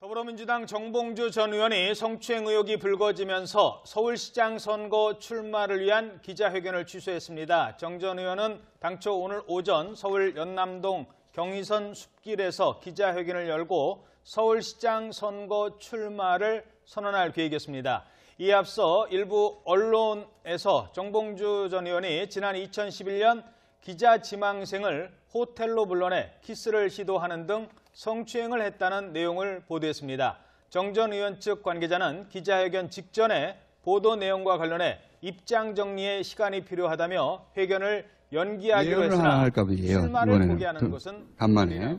더불어민주당 정봉주 전 의원이 성추행 의혹이 불거지면서 서울시장 선거 출마를 위한 기자회견을 취소했습니다. 정 전 의원은 당초 오늘 오전 서울 연남동 경의선 숲길에서 기자회견을 열고 서울시장 선거 출마를 선언할 계획이었습니다. 이에 앞서 일부 언론에서 정봉주 전 의원이 지난 2011년 기자 지망생을 호텔로 불러내 키스를 시도하는 등 성추행을 했다는 내용을 보도했습니다. 정 전 의원 측 관계자는 기자회견 직전에 보도 내용과 관련해 입장 정리에 시간이 필요하다며 회견을 연기하기로 했으나 출마를 포기하는 것은 간만에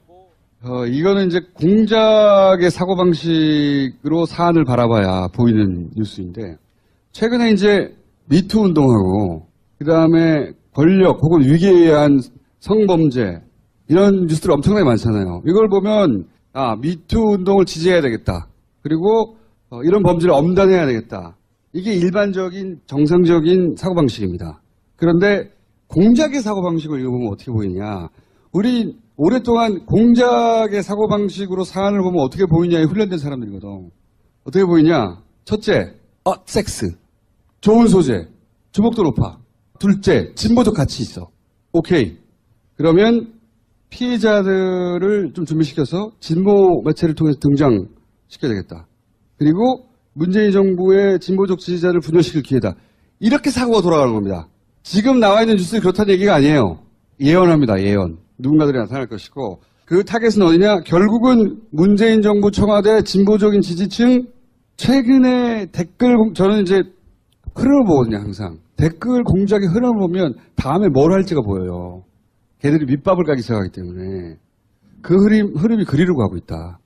이거는 이제 공작의 사고방식으로 사안을 바라봐야 보이는 뉴스인데, 최근에 이제 미투 운동하고 그다음에 권력 혹은 위기에 의한 성범죄 이런 뉴스들 엄청나게 많잖아요. 이걸 보면 미투 운동을 지지해야 되겠다. 그리고 이런 범죄를 엄단해야 되겠다. 이게 일반적인 정상적인 사고방식입니다. 그런데 공작의 사고방식을 읽어보면 어떻게 보이냐. 우리 오랫동안 공작의 사고방식으로 사안을 보면 어떻게 보이냐에 훈련된 사람들이거든. 어떻게 보이냐. 첫째, 섹스. 좋은 소재. 주목도 높아. 둘째, 진보적 가치 있어. 오케이. 그러면 피해자들을 좀 준비시켜서 진보 매체를 통해서 등장시켜야 되겠다. 그리고 문재인 정부의 진보적 지지자를 분열시킬 기회다. 이렇게 사고가 돌아가는 겁니다. 지금 나와 있는 뉴스는 그렇다는 얘기가 아니에요. 예언합니다. 예언. 누군가들이 나타날 것이고, 그 타겟은 어디냐? 결국은 문재인 정부 청와대 진보적인 지지층, 최근에 저는 이제 흐름을 보거든요, 항상. 댓글 공작의 흐름을 보면 다음에 뭘 할지가 보여요. 걔들이 밑밥을 까기 시작하기 때문에 그 흐름이 그리로 가고 있다.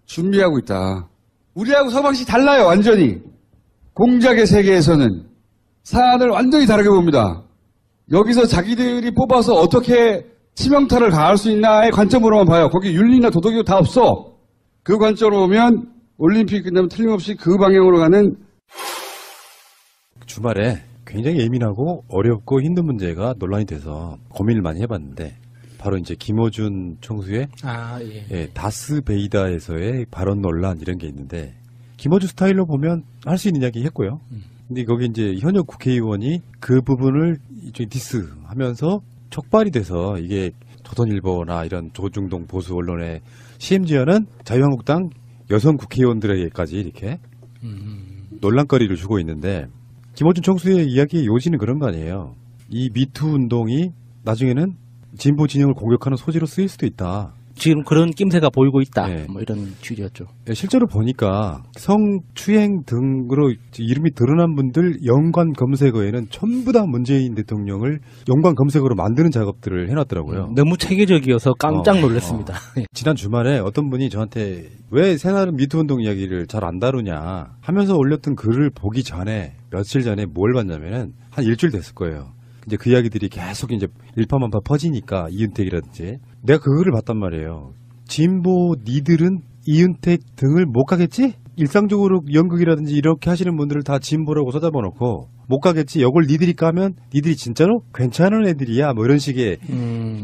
준비하고 있다. 우리하고 서방식 달라요, 완전히. 공작의 세계에서는 사안을 완전히 다르게 봅니다. 여기서 자기들이 뽑아서 어떻게 치명타를 가할 수 있나의 관점으로만 봐요. 거기 윤리나 도덕이 다 없어. 그 관점으로 보면 올림픽 끝나면 틀림없이 그 방향으로 가는. 주말에 굉장히 예민하고 어렵고 힘든 문제가 논란이 돼서 고민을 많이 해봤는데, 바로 이제 김어준 총수의 다스베이다에서의 발언 논란 이런 게 있는데, 김어준 스타일로 보면 할 수 있는 이야기 했고요. 근데 거기 이제 현역 국회의원이 그 부분을 디스하면서 촉발이 돼서 이게 조선일보나 이런 조중동 보수 언론의 심지어는 자유한국당 여성 국회의원들에게까지 이렇게 논란거리를 주고 있는데, 김어준 총수의 이야기의 요지는 그런 거 아니에요. 이 미투 운동이 나중에는 진보 진영을 공격하는 소지로 쓰일 수도 있다. 지금 그런 낌새가 보이고 있다. 뭐 이런 취지였죠. 실제로 보니까 성추행 등으로 이름이 드러난 분들 연관 검색어에는 전부 다 문재인 대통령을 연관 검색어로 만드는 작업들을 해놨더라고요. 너무 체계적이어서 깜짝 놀랐습니다. 지난 주말에 어떤 분이 저한테 왜 새날은 미투 운동 이야기를 잘 안 다루냐 하면서 올렸던 글을 보기 전에, 며칠 전에 뭘 봤냐면은 한 일주일 됐을 거예요. 이제 그 이야기들이 계속 이제 일파만파 퍼지니까, 이윤택이라든지. 내가 그 글을 봤단 말이에요. 진보 니들은 이윤택 등을 못 가겠지? 일상적으로 연극이라든지 이렇게 하시는 분들을 다 진보라고 써잡아 놓고 못 가겠지? 이걸 니들이 까면 니들이 진짜로 괜찮은 애들이야? 뭐 이런 식의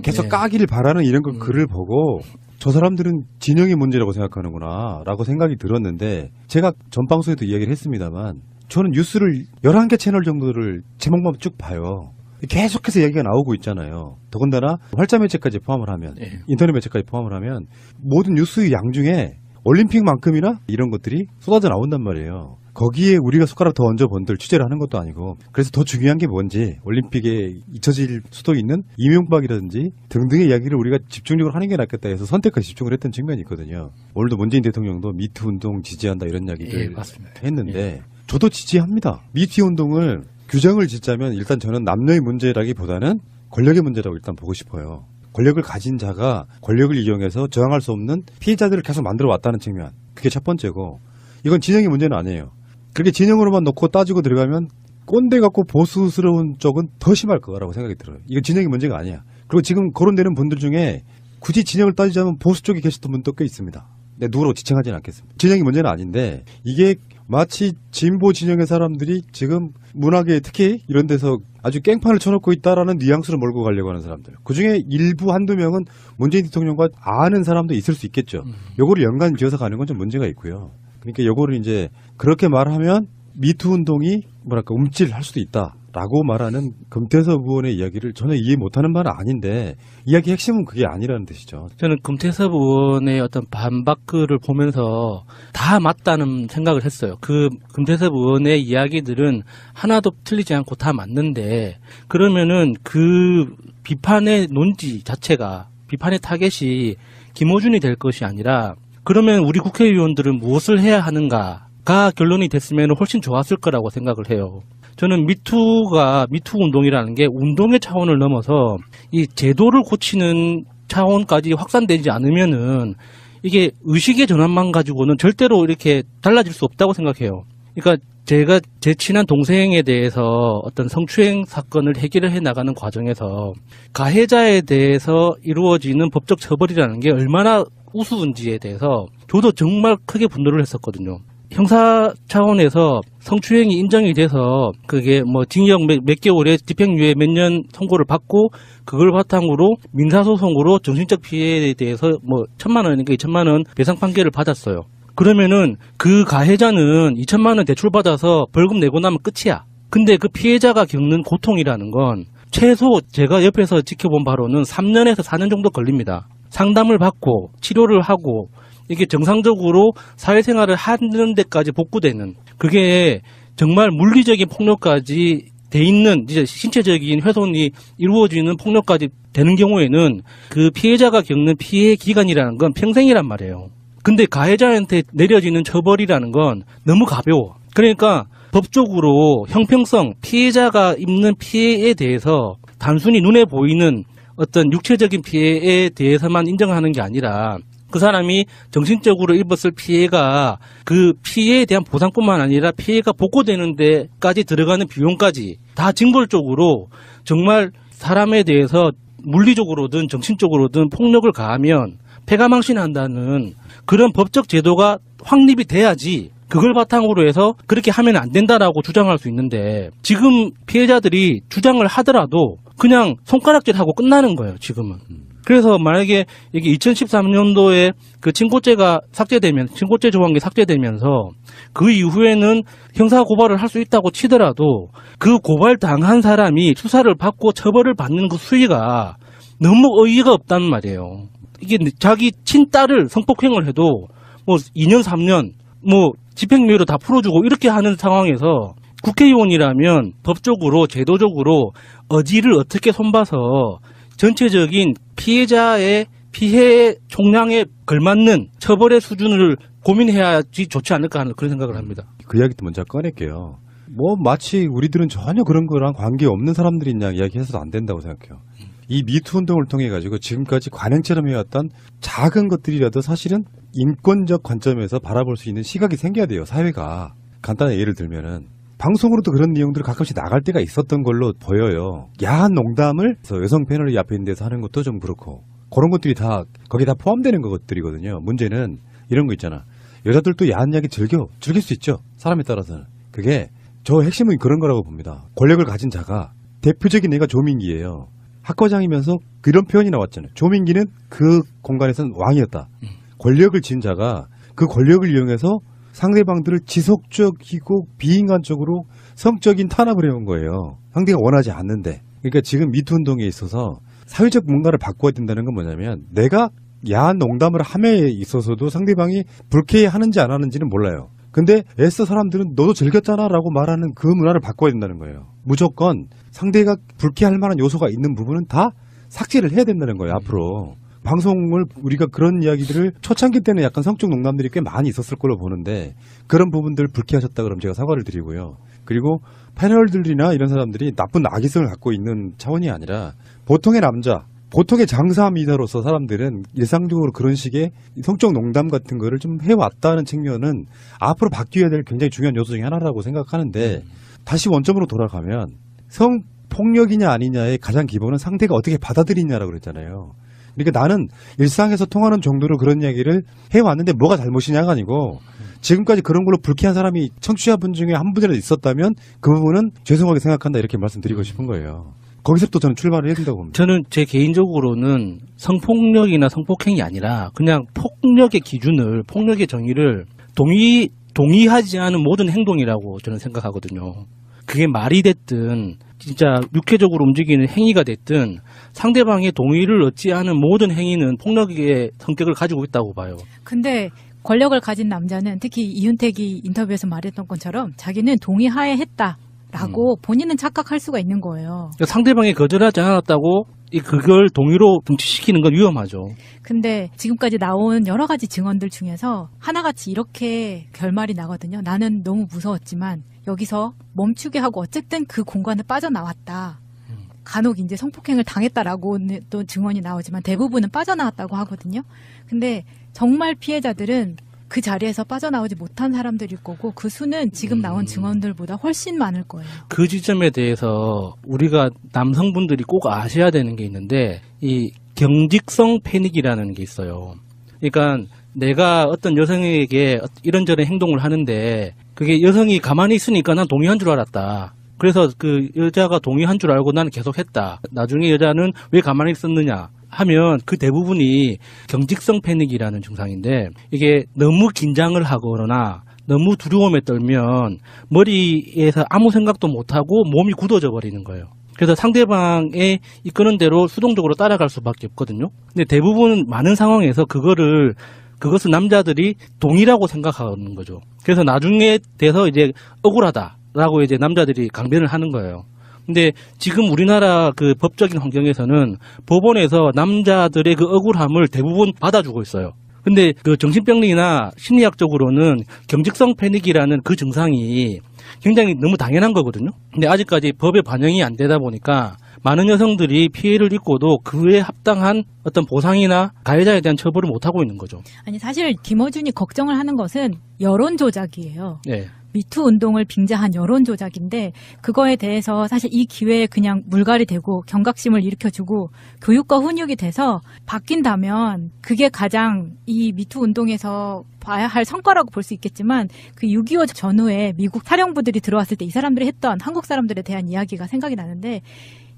계속 까기를 바라는 이런 글을 보고, 저 사람들은 진영의 문제라고 생각하는구나 라고 생각이 들었는데, 제가 전 방송에도 이야기를 했습니다만 저는 뉴스를 11개 채널 정도를 제목만 쭉 봐요. 계속해서 얘기가 나오고 있잖아요. 더군다나 활자 매체까지 포함을 하면, 인터넷 매체까지 포함을 하면 모든 뉴스의 양 중에 올림픽만큼이나 이런 것들이 쏟아져 나온단 말이에요. 거기에 우리가 숟가락 더 얹어 본들 취재를 하는 것도 아니고, 그래서 더 중요한 게 뭔지, 올림픽에 잊혀질 수도 있는 이명박이라든지 등등의 이야기를 우리가 집중적으로 하는 게 낫겠다 해서 선택과 집중을 했던 측면이 있거든요. 오늘도 문재인 대통령도 미투 운동 지지한다 이런 이야기를 했는데, 저도 지지합니다. 미투 운동을 규정을 짓자면 일단 저는 남녀의 문제라기보다는 권력의 문제라고 일단 보고 싶어요. 권력을 가진 자가 권력을 이용해서 저항할 수 없는 피해자들을 계속 만들어 왔다는 측면, 그게 첫 번째고, 이건 진영의 문제는 아니에요. 그렇게 진영으로만 놓고 따지고 들어가면 꼰대 같고 보수스러운 쪽은 더 심할 거라고 생각이 들어요. 이건 진영의 문제가 아니야. 그리고 지금 거론되는 분들 중에 굳이 진영을 따지자면 보수 쪽에 계셨던 분도 꽤 있습니다. 누구라고 지칭하지는 않겠습니다. 진영의 문제는 아닌데, 이게 마치 진보 진영의 사람들이 지금 문학에 특히 이런 데서 아주 깽판을 쳐놓고 있다라는 뉘앙스를 몰고 가려고 하는 사람들. 그중에 일부 한두 명은 문재인 대통령과 아는 사람도 있을 수 있겠죠. 요거를 연관 지어서 가는 건 좀 문제가 있고요. 그러니까 요거를 이제 그렇게 말하면 미투 운동이 뭐랄까 움찔할 수도 있다라고 말하는 금태섭 의원의 이야기를 전혀 이해 못하는 바는 아닌데 이야기 핵심은 그게 아니라는 뜻이죠. 저는 금태섭 의원의 어떤 반박글을 보면서 다 맞다는 생각을 했어요. 그 금태섭 의원의 이야기들은 하나도 틀리지 않고 다 맞는데 그러면은 그 비판의 논지 자체가 비판의 타겟이 김어준이 될 것이 아니라 그러면 우리 국회의원들은 무엇을 해야 하는가가 결론이 됐으면 훨씬 좋았을 거라고 생각을 해요. 저는 미투 운동이라는 게 운동의 차원을 넘어서 이 제도를 고치는 차원까지 확산되지 않으면은 이게 의식의 전환만 가지고는 절대로 이렇게 달라질 수 없다고 생각해요. 그러니까 제가 제 친한 동생에 대해서 어떤 성추행 사건을 해결해 나가는 과정에서 가해자에 대해서 이루어지는 법적 처벌이라는 게 얼마나 우스운지에 대해서 저도 정말 크게 분노를 했었거든요. 형사 차원에서 성추행이 인정이 돼서 그게 뭐 징역 몇 개월에 집행유예 몇 년 선고를 받고 그걸 바탕으로 민사소송으로 정신적 피해에 대해서 뭐 1,000만 원인가 2,000만 원 배상 판결을 받았어요. 그러면은 그 가해자는 2,000만 원 대출받아서 벌금 내고 나면 끝이야. 근데 그 피해자가 겪는 고통이라는 건 최소 제가 옆에서 지켜본 바로는 3년에서 4년 정도 걸립니다. 상담을 받고 치료를 하고 이게 정상적으로 사회생활을 하는 데까지 복구되는 그게 정말 물리적인 폭력까지 돼 있는 이제 신체적인 훼손이 이루어지는 폭력까지 되는 경우에는 그 피해자가 겪는 피해 기간이라는 건 평생이란 말이에요. 근데 가해자한테 내려지는 처벌이라는 건 너무 가벼워. 그러니까 법적으로 형평성 피해자가 입는 피해에 대해서 단순히 눈에 보이는 어떤 육체적인 피해에 대해서만 인정하는 게 아니라 그 사람이 정신적으로 입었을 피해가 그 피해에 대한 보상뿐만 아니라 피해가 복구되는 데까지 들어가는 비용까지 다 징벌적으로 정말 사람에 대해서 물리적으로든 정신적으로든 폭력을 가하면 패가망신한다는 그런 법적 제도가 확립이 돼야지 그걸 바탕으로 해서 그렇게 하면 안 된다라고 주장할 수 있는데 지금 피해자들이 주장을 하더라도 그냥 손가락질하고 끝나는 거예요, 지금은. 그래서 만약에 이게 2013년도에 그 친고죄가 친고죄 조항이 삭제되면서 그 이후에는 형사 고발을 할 수 있다고 치더라도 그 고발 당한 사람이 수사를 받고 처벌을 받는 그 수위가 너무 어이가 없다는 말이에요. 이게 자기 친딸을 성폭행을 해도 뭐 2년, 3년, 뭐 집행유예로 다 풀어주고 이렇게 하는 상황에서 국회의원이라면 법적으로, 제도적으로 어지를 어떻게 손봐서 전체적인 피해자의 피해 총량에 걸맞는 처벌의 수준을 고민해야지 좋지 않을까 하는 그런 생각을 합니다. 그 이야기도 먼저 꺼낼게요. 뭐 마치 우리들은 전혀 그런 거랑 관계없는 사람들인 양 이야기해서도 안 된다고 생각해요. 이 미투 운동을 통해 가지고 지금까지 관행처럼 해왔던 작은 것들이라도 사실은 인권적 관점에서 바라볼 수 있는 시각이 생겨야 돼요, 사회가. 간단한 예를 들면은 방송으로도 그런 내용들을 가끔씩 나갈 때가 있었던 걸로 보여요. 야한 농담을 여성 패널이 앞에 있는 데서 하는 것도 좀 그렇고 그런 것들이 다 거기에 다 포함되는 것들이거든요. 문제는 이런 거 있잖아. 여자들도 야한 이야기 즐길 수 있죠. 사람에 따라서는. 그게 저 핵심은 그런 거라고 봅니다. 권력을 가진 자가 대표적인 애가 조민기예요. 학과장이면서 그런 표현이 나왔잖아요. 조민기는 그 공간에서는 왕이었다. 권력을 진 자가 그 권력을 이용해서 상대방들을 지속적이고 비인간적으로 성적인 탄압을 해온 거예요. 상대가 원하지 않는데. 그러니까 지금 미투 운동에 있어서 사회적 뭔가를 바꿔야 된다는 건 뭐냐면 내가 야한 농담을 함에 있어서도 상대방이 불쾌해하는지 안 하는지는 몰라요. 근데 애써 사람들은 너도 즐겼잖아 라고 말하는 그 문화를 바꿔야 된다는 거예요. 무조건 상대가 불쾌할 만한 요소가 있는 부분은 다 삭제를 해야 된다는 거예요, 앞으로. 방송을 우리가 그런 이야기들을 초창기 때는 약간 성적 농담들이 꽤 많이 있었을 걸로 보는데 그런 부분들 불쾌하셨다 그러면 제가 사과를 드리고요. 그리고 패널들이나 이런 사람들이 나쁜 악의성을 갖고 있는 차원이 아니라 보통의 남자, 보통의 장사미자로서 사람들은 일상적으로 그런 식의 성적 농담 같은 거를 좀 해왔다는 측면은 앞으로 바뀌어야 될 굉장히 중요한 요소 중에 하나라고 생각하는데 다시 원점으로 돌아가면 성폭력이냐 아니냐의 가장 기본은 상대가 어떻게 받아들이냐라고 그랬잖아요. 그러니까 나는 일상에서 통하는 정도로 그런 이야기를 해왔는데 뭐가 잘못이냐가 아니고 지금까지 그런 걸로 불쾌한 사람이 청취자분 중에 한 분이라도 있었다면 그 부분은 죄송하게 생각한다 이렇게 말씀드리고 싶은 거예요. 거기서부터 저는 출발을 해야 된다고 봅니다. 저는 제 개인적으로는 성폭력이나 성폭행이 아니라 그냥 폭력의 기준을, 폭력의 정의를 동의하지 않은 모든 행동이라고 저는 생각하거든요. 그게 말이 됐든 진짜 육체적으로 움직이는 행위가 됐든 상대방의 동의를 얻지 않은 모든 행위는 폭력의 성격을 가지고 있다고 봐요. 근데 권력을 가진 남자는 특히 이윤택이 인터뷰에서 말했던 것처럼 자기는 동의하에 했다라고 본인은 착각할 수가 있는 거예요. 그러니까 상대방이 거절하지 않았다고 그걸 동의로 등치시키는 건 위험하죠. 근데 지금까지 나온 여러 가지 증언들 중에서 하나같이 이렇게 결말이 나거든요. 나는 너무 무서웠지만 여기서 멈추게 하고 어쨌든 그 공간을 빠져나왔다. 간혹 이제 성폭행을 당했다라고 또 증언이 나오지만 대부분은 빠져나왔다고 하거든요. 근데 정말 피해자들은 그 자리에서 빠져나오지 못한 사람들일 거고 그 수는 지금 나온 증언들보다 훨씬 많을 거예요. 그 지점에 대해서 우리가 남성분들이 꼭 아셔야 되는 게 있는데 이 경직성 패닉이라는 게 있어요. 그러니까 내가 어떤 여성에게 이런저런 행동을 하는데 그게 여성이 가만히 있으니까 난 동의한 줄 알았다. 그래서 그 여자가 동의한 줄 알고 나는 계속 했다. 나중에 여자는 왜 가만히 있었느냐 하면 그 대부분이 경직성 패닉이라는 증상인데 이게 너무 긴장을 하거나 너무 두려움에 떨면 머리에서 아무 생각도 못하고 몸이 굳어져 버리는 거예요. 그래서 상대방의 이끄는 대로 수동적으로 따라갈 수밖에 없거든요. 근데 대부분 많은 상황에서 그것은 남자들이 동의라고 생각하는 거죠. 그래서 나중에 돼서 이제 억울하다라고 이제 남자들이 강변을 하는 거예요. 근데 지금 우리나라 그 법적인 환경에서는 법원에서 남자들의 그 억울함을 대부분 받아주고 있어요. 근데 그 정신병리나 심리학적으로는 경직성 패닉이라는 그 증상이 굉장히 너무 당연한 거거든요. 근데 아직까지 법에 반영이 안 되다 보니까 많은 여성들이 피해를 입고도 그에 합당한 어떤 보상이나 가해자에 대한 처벌을 못 하고 있는 거죠. 아니 사실 김어준이 걱정을 하는 것은 여론 조작이에요. 네. 미투 운동을 빙자한 여론 조작인데 그거에 대해서 사실 이 기회에 그냥 물갈이 되고 경각심을 일으켜주고 교육과 훈육이 돼서 바뀐다면 그게 가장 이 미투 운동에서 봐야 할 성과라고 볼 수 있겠지만 그 6.25 전후에 미국 사령부들이 들어왔을 때 이 사람들이 했던 한국 사람들에 대한 이야기가 생각이 나는데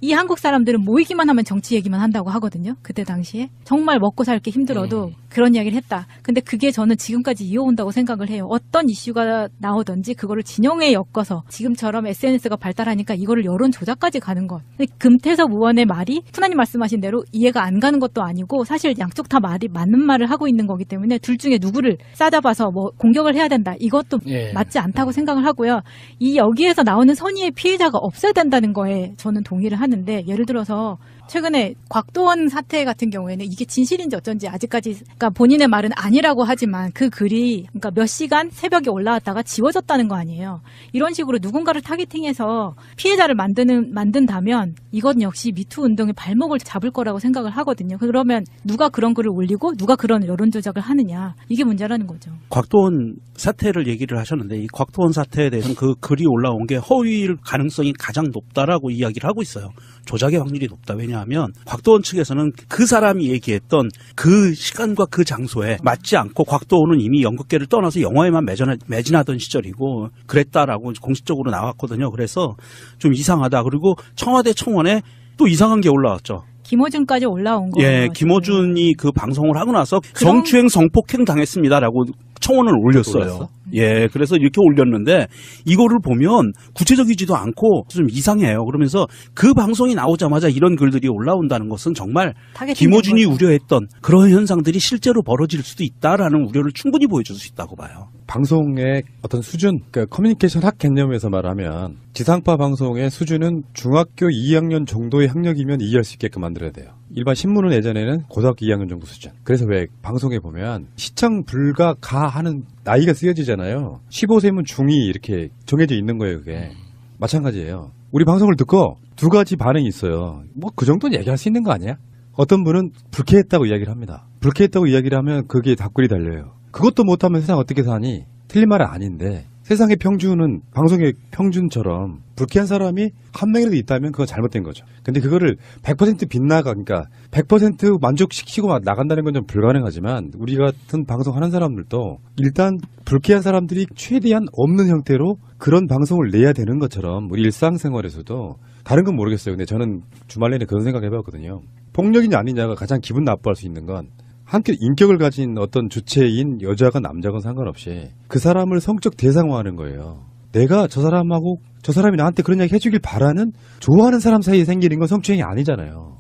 이 한국 사람들은 모이기만 하면 정치 얘기만 한다고 하거든요. 그때 당시에 정말 먹고 살기 힘들어도 그런 이야기를 했다. 근데 그게 저는 지금까지 이어온다고 생각을 해요. 어떤 이슈가 나오든지 그거를 진영에 엮어서 지금처럼 SNS가 발달하니까 이거를 여론 조작까지 가는 것. 근데 금태섭 의원의 말이 푸나님 말씀하신 대로 이해가 안 가는 것도 아니고 사실 양쪽 다 말이 맞는 말을 하고 있는 거기 때문에 둘 중에 누구를 싸잡아서 뭐 공격을 해야 된다. 이것도 맞지 않다고 생각을 하고요. 이 여기에서 나오는 선의의 피해자가 없어야 된다는 거에 저는 동의를 하는데 예를 들어서 최근에 곽도원 사태 같은 경우에는 이게 진실인지 어쩐지 아직까지 그러니까 본인의 말은 아니라고 하지만 그 글이 그러니까 몇 시간 새벽에 올라왔다가 지워졌다는 거 아니에요. 이런 식으로 누군가를 타겟팅해서 피해자를 만든다면 이건 역시 미투 운동의 발목을 잡을 거라고 생각을 하거든요. 그러면 누가 그런 글을 올리고 누가 그런 여론 조작을 하느냐 이게 문제라는 거죠. 곽도원 사태를 얘기를 하셨는데 이 곽도원 사태에 대해서는 그 글이 올라온 게 허위일 가능성이 가장 높다라고 이야기를 하고 있어요. 조작의 확률이 높다. 왜냐하면 곽도원 측에서는 그 사람이 얘기했던 그 시간과 그 장소에 맞지 않고 곽도원은 이미 연극계를 떠나서 영화에만 매진하던 시절이고 그랬다라고 공식적으로 나왔거든요. 그래서 좀 이상하다. 그리고 청와대 청원에 또 이상한 게 올라왔죠. 김어준까지 올라온 거예요. 예, 김어준이 그 방송을 하고 나서 성추행 성폭행 당했습니다라고 청원을 올렸어요. 예, 그래서 이렇게 올렸는데 이거를 보면 구체적이지도 않고 좀 이상해요. 그러면서 그 방송이 나오자마자 이런 글들이 올라온다는 것은 정말 김어준이 우려했던 그런 현상들이 실제로 벌어질 수도 있다라는 우려를 충분히 보여줄 수 있다고 봐요. 방송의 어떤 수준, 그러니까 커뮤니케이션 학 개념에서 말하면 지상파 방송의 수준은 중학교 2학년 정도의 학력이면 이해할 수 있게끔 만들어야 돼요. 일반 신문은 예전에는 고등학교 2학년 정도 수준. 그래서 왜 방송에 보면 시청 불가 가 하는 나이가 쓰여지잖아요. 15세면 중2 이렇게 정해져 있는 거예요, 그게. 마찬가지예요. 우리 방송을 듣고 두 가지 반응이 있어요. 뭐 그 정도는 얘기할 수 있는 거 아니야? 어떤 분은 불쾌했다고 이야기를 합니다. 불쾌했다고 이야기를 하면 그게 답글이 달려요. 그것도 못하면 세상 어떻게 사니? 틀린 말은 아닌데 세상의 평준은 방송의 평준처럼 불쾌한 사람이 한 명이라도 있다면 그건 잘못된 거죠. 근데 그거를 100% 빗나가, 그러니까 100% 만족시키고 나간다는 건 좀 불가능하지만 우리 같은 방송하는 사람들도 일단 불쾌한 사람들이 최대한 없는 형태로 그런 방송을 내야 되는 것처럼 우리 일상생활에서도 다른 건 모르겠어요. 근데 저는 주말 내내 그런 생각 해봤거든요. 폭력이냐 아니냐가 가장 기분 나빠할 수 있는 건 함께 인격을 가진 어떤 주체인 여자가 남자건 상관없이 그 사람을 성적 대상화하는 거예요. 내가 저 사람하고 저 사람이 나한테 그런 이야기 해주길 바라는 좋아하는 사람 사이에 생기는 건 성추행이 아니잖아요.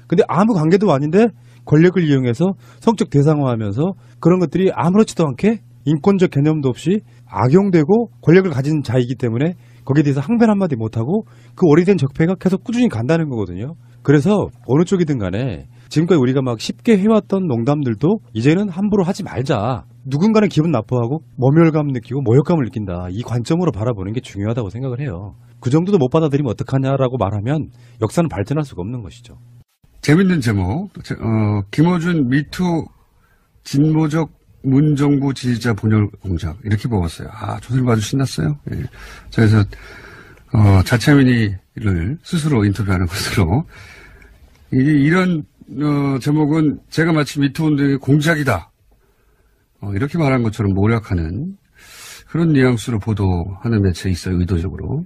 근데 아무 관계도 아닌데 권력을 이용해서 성적 대상화하면서 그런 것들이 아무렇지도 않게 인권적 개념도 없이 악용되고 권력을 가진 자이기 때문에 거기에 대해서 항변 한마디 못하고 그 오래된 적폐가 계속 꾸준히 간다는 거거든요. 그래서 어느 쪽이든 간에 지금까지 우리가 막 쉽게 해왔던 농담들도 이제는 함부로 하지 말자. 누군가는 기분 나빠하고 모멸감 느끼고 모욕감을 느낀다. 이 관점으로 바라보는 게 중요하다고 생각을 해요. 그 정도도 못 받아들이면 어떡하냐라고 말하면 역사는 발전할 수가 없는 것이죠. 재밌는 제목. 김어준 미투 진보적 문정부 지지자 분열 공작. 이렇게 뽑았어요. 조선일보 아주 신났어요. 예. 그래서 자체민의를 스스로 인터뷰하는 것으로 이런 제목은 제가 마치 미투 운동의 공작이다. 이렇게 말한 것처럼 모략하는 그런 뉘앙스로 보도하는 매체에 있어요. 의도적으로.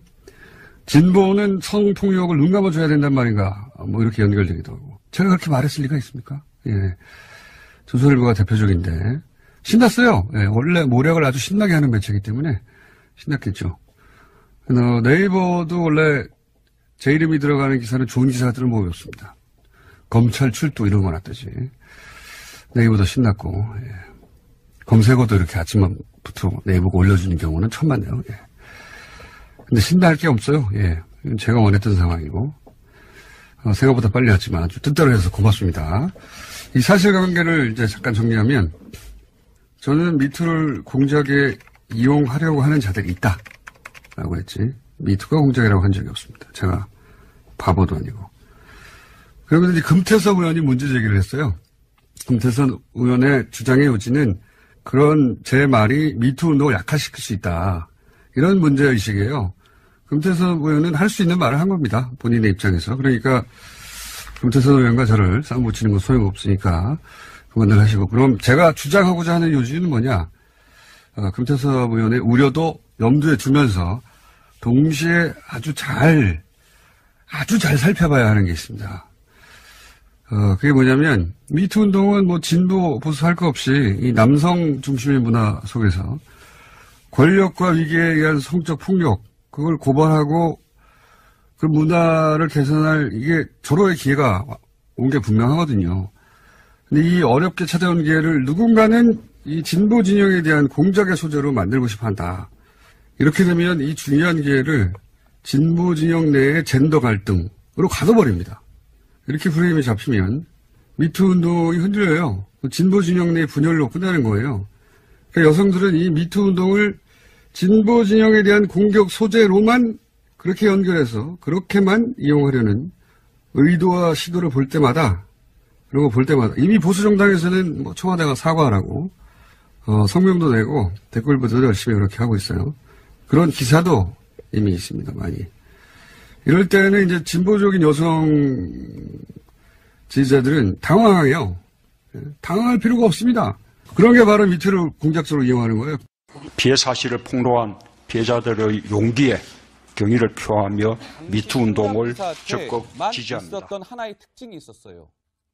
진보는 성폭력을 눈 감아줘야 된단 말인가. 뭐 이렇게 연결되기도 하고. 제가 그렇게 말했을 리가 있습니까? 예. 조선일보가 대표적인데 신났어요. 예. 원래 모략을 아주 신나게 하는 매체이기 때문에 신났겠죠. 네이버도 원래 제 이름이 들어가는 기사는 좋은 기사들을 모였습니다. 검찰 출두 이런 거 놨듯이. 네이버도 신났고, 예. 검색어도 이렇게 아침부터 네이버가 올려주는 경우는 처음 봤네요. 예. 근데 신날 게 없어요. 예. 제가 원했던 상황이고. 생각보다 빨리 왔지만 아주 뜻대로 해서 고맙습니다. 이 사실관계를 이제 잠깐 정리하면 저는 미투를 공작에 이용하려고 하는 자들이 있다. 라고 했지. 미투가 공작이라고 한 적이 없습니다. 제가 바보도 아니고. 그러면서 이제 금태섭 의원이 문제 제기를 했어요. 금태섭 의원의 주장의 요지는 그런 제 말이 미투 운동을 약화시킬 수 있다. 이런 문제의식이에요. 금태섭 의원은 할 수 있는 말을 한 겁니다. 본인의 입장에서. 그러니까 금태섭 의원과 저를 싸움 붙이는 건 소용없으니까 그만들 하시고. 그럼 제가 주장하고자 하는 요지는 뭐냐. 금태섭 의원의 우려도 염두에 두면서 동시에 아주 잘 살펴봐야 하는 게 있습니다. 그게 뭐냐면 미투 운동은 뭐 진보 보수 할 거 없이 이 남성 중심의 문화 속에서 권력과 위기에 의한 성적 폭력 그걸 고발하고 그 문화를 개선할 이게 절호의 기회가 온 게 분명하거든요. 근데 이 어렵게 찾아온 기회를 누군가는 이 진보 진영에 대한 공작의 소재로 만들고 싶어 한다. 이렇게 되면 이 중요한 기회를 진보 진영 내의 젠더 갈등으로 가둬버립니다. 이렇게 프레임이 잡히면 미투 운동이 흔들려요. 진보 진영 내 분열로 끝나는 거예요. 그러니까 여성들은 이 미투 운동을 진보 진영에 대한 공격 소재로만 그렇게 연결해서 그렇게만 이용하려는 의도와 시도를 볼 때마다 그리고 볼 때마다 이미 보수 정당에서는 뭐 청와대가 사과하라고 성명도 내고 댓글부터도 열심히 그렇게 하고 있어요. 그런 기사도 이미 있습니다. 많이. 이럴 때는 이제 진보적인 여성 지지자들은 당황해요. 당황할 필요가 없습니다. 그런 게 바로 미투를 공작적으로 이용하는 거예요. 피해 사실을 폭로한 피해자들의 용기에 경의를 표하며 미투 운동을 적극 지지합니다. 있었던 하나의 특징이 있었어요.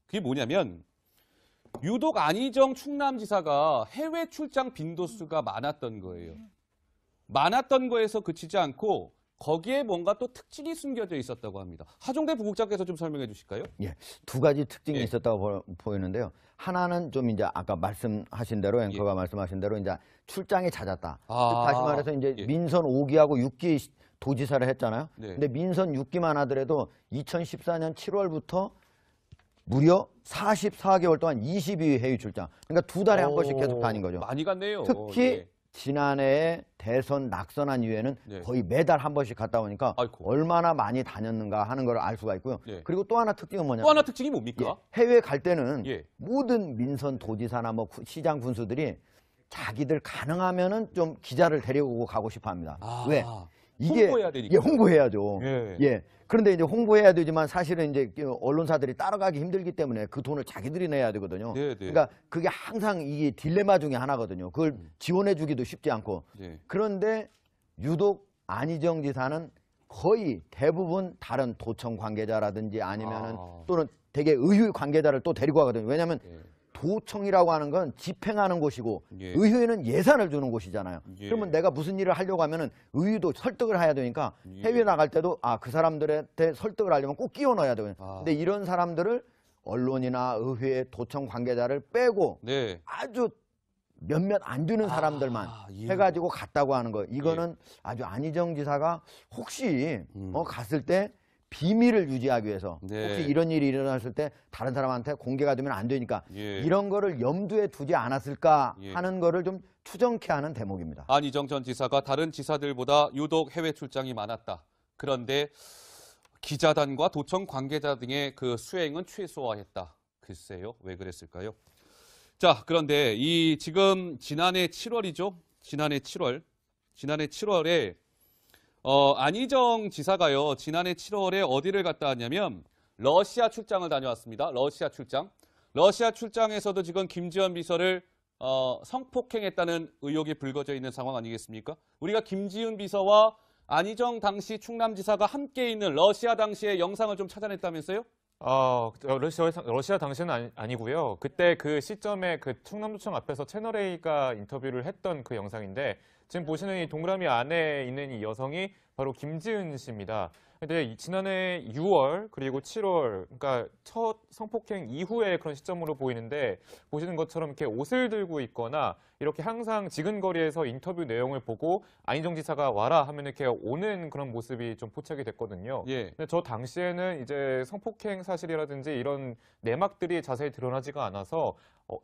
그게 뭐냐면 유독 안희정 충남지사가 해외 출장 빈도수가 많았던 거예요. 많았던 거에서 그치지 않고 거기에 뭔가 또 특징이 숨겨져 있었다고 합니다. 하종대 부국장께서 좀 설명해 주실까요? 예, 두 가지 특징이 있었다고 보이는데요. 하나는 좀 이제 아까 말씀하신 대로 앵커가 말씀하신 대로 이제 출장이 잦았다. 다시 말해서 이제 민선 5기하고 6기 도지사를 했잖아요. 근데 민선 6기만 하더라도 2014년 7월부터 무려 44개월 동안 22회 해외 출장. 그러니까 두 달에 한 번씩 계속 다닌 거죠. 많이 갔네요. 특히 지난해에 대선 낙선한 이후에는 거의 매달 한 번씩 갔다 오니까 얼마나 많이 다녔는가 하는 걸 알 수가 있고요. 그리고 또 하나 특징은 뭐냐면 또 하나 특징이 뭡니까? 해외 갈 때는 모든 민선 도지사나 뭐 시장 군수들이 자기들 가능하면은 좀 기자를 데리고 가고 싶어 합니다. 왜? 이게 홍보해야 되니까. 예, 홍보해야죠. 예. 예. 그런데 이제 홍보해야 되지만 사실은 이제 언론사들이 따라가기 힘들기 때문에 그 돈을 자기들이 내야 되거든요. 네, 네. 그러니까 그게 항상 이게 딜레마 중에 하나거든요. 그걸 지원해 주기도 쉽지 않고. 네. 그런데 유독 안희정 지사는 거의 대부분 다른 도청 관계자라든지 아니면은 또는 되게 의회 관계자를 또 데리고 가거든요. 왜냐하면 도청이라고 하는 건 집행하는 곳이고 의회는 예산을 주는 곳이잖아요. 그러면 내가 무슨 일을 하려고 하면은 의회도 설득을 해야 되니까 해외 나갈 때도 그 사람들한테 설득을 하려면 꼭 끼워 넣어야 되거든요. 근데 이런 사람들을 언론이나 의회 도청 관계자를 빼고 아주 몇몇 안 되는 사람들만 해가지고 갔다고 하는 거. 이거는 아주 안희정 지사가 혹시 갔을 때 비밀을 유지하기 위해서 혹시 이런 일이 일어났을 때 다른 사람한테 공개가 되면 안 되니까 이런 거를 염두에 두지 않았을까 하는 거를 좀 추정케 하는 대목입니다. 안희정 전 지사가 다른 지사들보다 유독 해외 출장이 많았다. 그런데 기자단과 도청 관계자 등의 그 수행은 최소화했다. 글쎄요, 왜 그랬을까요? 자, 그런데 이 지금 지난해 7월이죠. 지난해 7월에 안희정 지사가요. 지난해 7월에 어디를 갔다 왔냐면 러시아 출장을 다녀왔습니다. 러시아 출장에서도 지금 김지현 비서를 성폭행했다는 의혹이 불거져 있는 상황 아니겠습니까? 우리가 김지은 비서와 안희정 당시 충남지사가 함께 있는 러시아 당시의 영상을 좀 찾아냈다면서요? 러시아 당시는 아니고요. 그때 그 시점에 그 충남도청 앞에서 채널A가 인터뷰를 했던 그 영상인데 지금 보시는 이 동그라미 안에 있는 이 여성이 바로 김지은 씨입니다. 근데 지난해 6월 그리고 7월 그러니까 첫 성폭행 이후의 그런 시점으로 보이는데 보시는 것처럼 이렇게 옷을 들고 있거나 이렇게 항상 지근거리에서 인터뷰 내용을 보고 안희정 지사가 와라 하면 이렇게 오는 그런 모습이 좀 포착이 됐거든요. 근데 저 당시에는 이제 성폭행 사실이라든지 이런 내막들이 자세히 드러나지가 않아서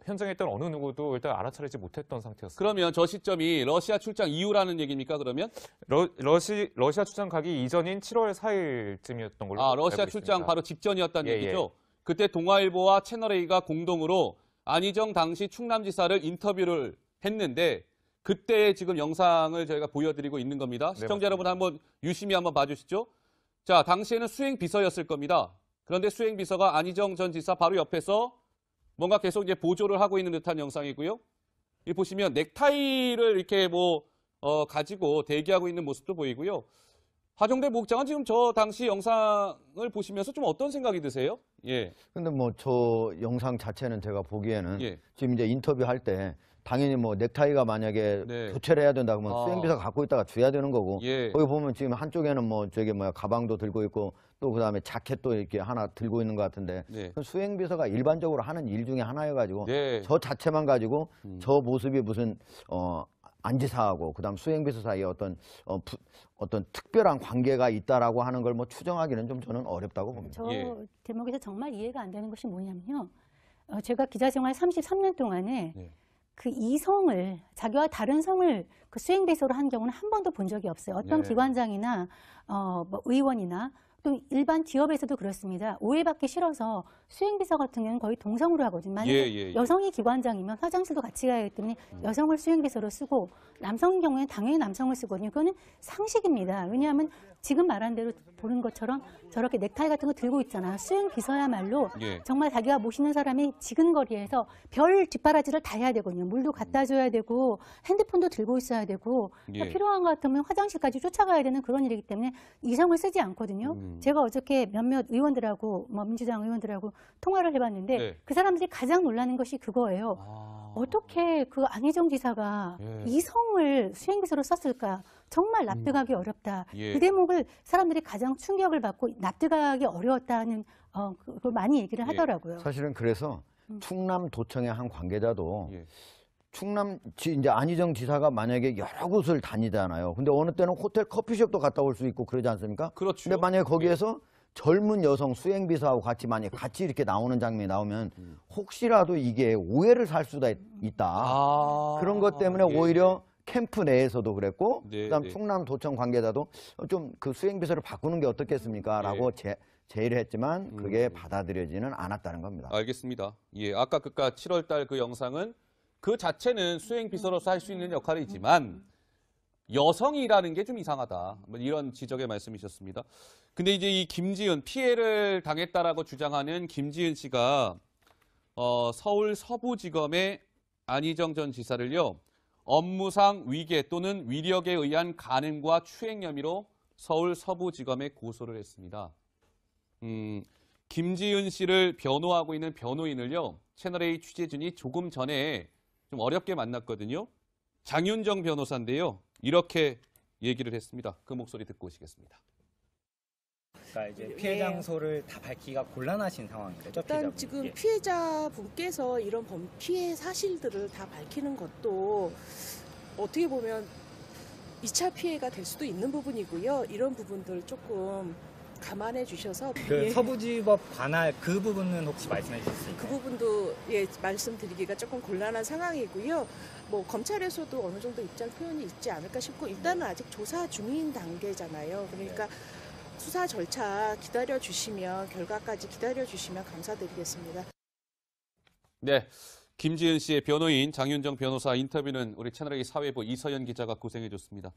현장에 있던 어느 누구도 일단 알아차리지 못했던 상태였어요. 그러면 저 시점이 러시아 출장 이후라는 얘기입니까? 그러면 러시아 출장 가기 이전인 7월 4일쯤이었던 걸로 알고 러시아 있습니다. 출장 바로 직전이었다는 얘기죠. 그때 동아일보와 채널A가 공동으로 안희정 당시 충남지사를 인터뷰를 했는데 그때의 지금 영상을 저희가 보여드리고 있는 겁니다. 시청자 여러분 한번 유심히 한번 봐주시죠. 자, 당시에는 수행비서였을 겁니다. 그런데 수행비서가 안희정 전 지사 바로 옆에서 뭔가 계속 이제 보조를 하고 있는 듯한 영상이고요. 이 보시면 넥타이를 이렇게 가지고 대기하고 있는 모습도 보이고요. 하정대 목장은 지금 저 당시 영상을 보시면서 좀 어떤 생각이 드세요? 근데 저 영상 자체는 제가 보기에는 지금 이제 인터뷰할 때 당연히 넥타이가 만약에 교체를 해야 된다 그러면 수행비서 갖고 있다가 줘야 되는 거고 거기 보면 지금 한쪽에는 가방도 들고 있고 또 그다음에 자켓도 이렇게 하나 들고 있는 것 같은데 수행비서가 일반적으로 하는 일 중에 하나여가지고 저 자체만 가지고 저 모습이 무슨 안지사하고 그다음 수행비서 사이에 어떤 특별한 관계가 있다라고 하는 걸 추정하기는 좀 저는 어렵다고 봅니다. 저 대목에서 정말 이해가 안 되는 것이 뭐냐면요. 제가 기자 생활 33년 동안에 그 이성을 자기와 다른 성을 그 수행비서로 한 경우는 한 번도 본 적이 없어요. 어떤 기관장이나 의원이나 또 일반 기업에서도 그렇습니다. 오해받기 싫어서 수행비서 같은 경우는 거의 동성으로 하거든요. 만약에 여성이 기관장이면 화장실도 같이 가야 하기 때문에 여성을 수행비서로 쓰고 남성인 경우에는 당연히 남성을 쓰거든요. 그거는 상식입니다. 왜냐하면 지금 말한 대로 보는 것처럼 저렇게 넥타이 같은 거 들고 있잖아. 수행비서야말로 정말 자기가 모시는 사람이 지근거리에서 별 뒷바라지를 다 해야 되거든요. 물도 갖다 줘야 되고 핸드폰도 들고 있어야 되고 그러니까 필요한 것 같으면 화장실까지 쫓아가야 되는 그런 일이기 때문에 이성을 쓰지 않거든요. 제가 어저께 몇몇 의원들하고 민주당 의원들하고 통화를 해봤는데 그 사람들이 가장 놀라는 것이 그거예요. 어떻게 그 안희정 지사가 이성을 수행비서로 썼을까? 정말 납득하기 어렵다. 그 대목을 사람들이 가장 충격을 받고 납득하기 어려웠다는 그걸 많이 얘기를 하더라고요. 사실은 그래서 충남도청의 한 관계자도 이제 안희정 지사가 만약에 여러 곳을 다니잖아요. 근데 어느 때는 호텔 커피숍도 갔다 올 수 있고 그러지 않습니까? 그렇죠. 근데 만약에 거기에서 젊은 여성 수행비서하고 같이 이렇게 나오는 장면이 나오면 혹시라도 이게 오해를 살 수도 있다. 그런 것 때문에 오히려 캠프 내에서도 그랬고 그다음 충남도청 관계자도 좀 그 수행비서를 바꾸는 게 어떻겠습니까? 라고 제의를 했지만 그게 받아들여지는 않았다는 겁니다. 알겠습니다. 아까 7월 달 그 영상은 그 자체는 수행 비서로서 할 수 있는 역할이지만 여성이라는 게 좀 이상하다. 뭐 이런 지적의 말씀이셨습니다. 근데 이제 이 김지은 피해를 당했다라고 주장하는 김지은 씨가 서울 서부지검의 안희정 전 지사를요. 업무상 위계 또는 위력에 의한 간음과 추행 혐의로 서울 서부지검에 고소를 했습니다. 김지은 씨를 변호하고 있는 변호인을요. 채널A 취재진이 조금 전에 좀 어렵게 만났거든요. 장윤정 변호사인데요. 이렇게 얘기를 했습니다. 그 목소리 듣고 오시겠습니다. 그러니까 이제 피해 장소를 다 밝히기가 곤란하신 상황이죠. 일단 지금 피해자분께서 이런 피해 사실들을 다 밝히는 것도 어떻게 보면 2차 피해가 될 수도 있는 부분이고요. 이런 부분들 조금 감안해 주셔서 그 서부지법 관할 그 부분은 혹시 말씀해 주실 수 있나요? 그 부분도 말씀드리기가 조금 곤란한 상황이고요. 뭐 검찰에서도 어느 정도 입장 표현이 있지 않을까 싶고 일단은 아직 조사 중인 단계잖아요. 그러니까 수사 절차 기다려 주시면 결과까지 기다려 주시면 감사드리겠습니다. 네. 김지은 씨의 변호인 장윤정 변호사 인터뷰는 우리 채널A 사회부 이서연 기자가 구성해 줬습니다.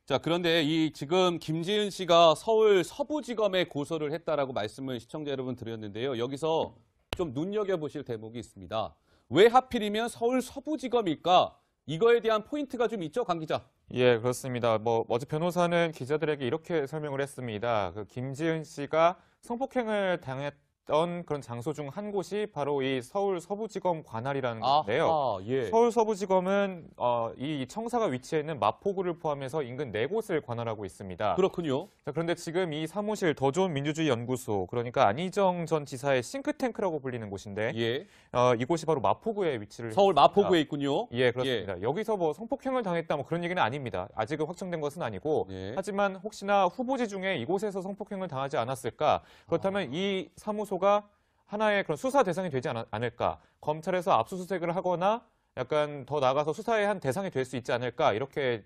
자, 그런데 지금 김지은 씨가 서울 서부지검에 고소를 했다라고 말씀을 시청자 여러분 드렸는데요. 여기서 좀 눈여겨보실 대목이 있습니다. 왜 하필이면 서울 서부지검일까? 이거에 대한 포인트가 좀 있죠, 강 기자? 예, 그렇습니다. 어제 변호사는 기자들에게 이렇게 설명을 했습니다. 그 김지은 씨가 성폭행을 당했던 그런 장소 중 한 곳이 바로 이 서울 서부지검 관할이라는 건데요. 예. 서울 서부지검은 이 청사가 위치해 있는 마포구를 포함해서 인근 4곳을 관할하고 있습니다. 그렇군요. 자, 그런데 지금 이 사무실 더 좋은 민주주의 연구소, 그러니까 안희정 전 지사의 싱크탱크라고 불리는 곳인데 이곳이 바로 마포구에 위치를 서울 했습니다. 마포구에 있군요. 예, 그렇습니다. 여기서 성폭행을 당했다 그런 얘기는 아닙니다. 아직은 확정된 것은 아니고 하지만 혹시나 후보지 중에 이곳에서 성폭행을 당하지 않았을까? 그렇다면 이 사무소가 하나의 그런 수사 대상이 되지 않을까? 검찰에서 압수수색을 하거나 약간 더 나아가서 수사의 한 대상이 될 수 있지 않을까? 이렇게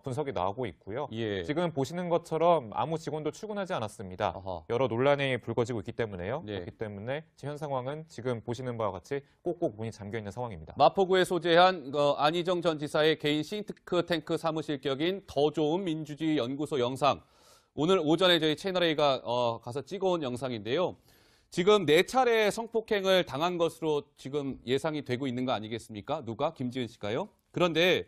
분석이 나오고 있고요. 지금 보시는 것처럼 아무 직원도 출근하지 않았습니다. 여러 논란이 불거지고 있기 때문에요. 그렇기 때문에 현 상황은 지금 보시는 바와 같이 꼭꼭 문이 잠겨 있는 상황입니다. 마포구에 소재한 안희정 전 지사의 개인 싱크탱크 사무실 격인 더 좋은 민주주의 연구소 영상. 오늘 오전에 저희 채널A가 가서 찍어온 영상인데요. 지금 4차례 성폭행을 당한 것으로 지금 예상이 되고 있는 거 아니겠습니까? 누가? 김지은 씨가요? 그런데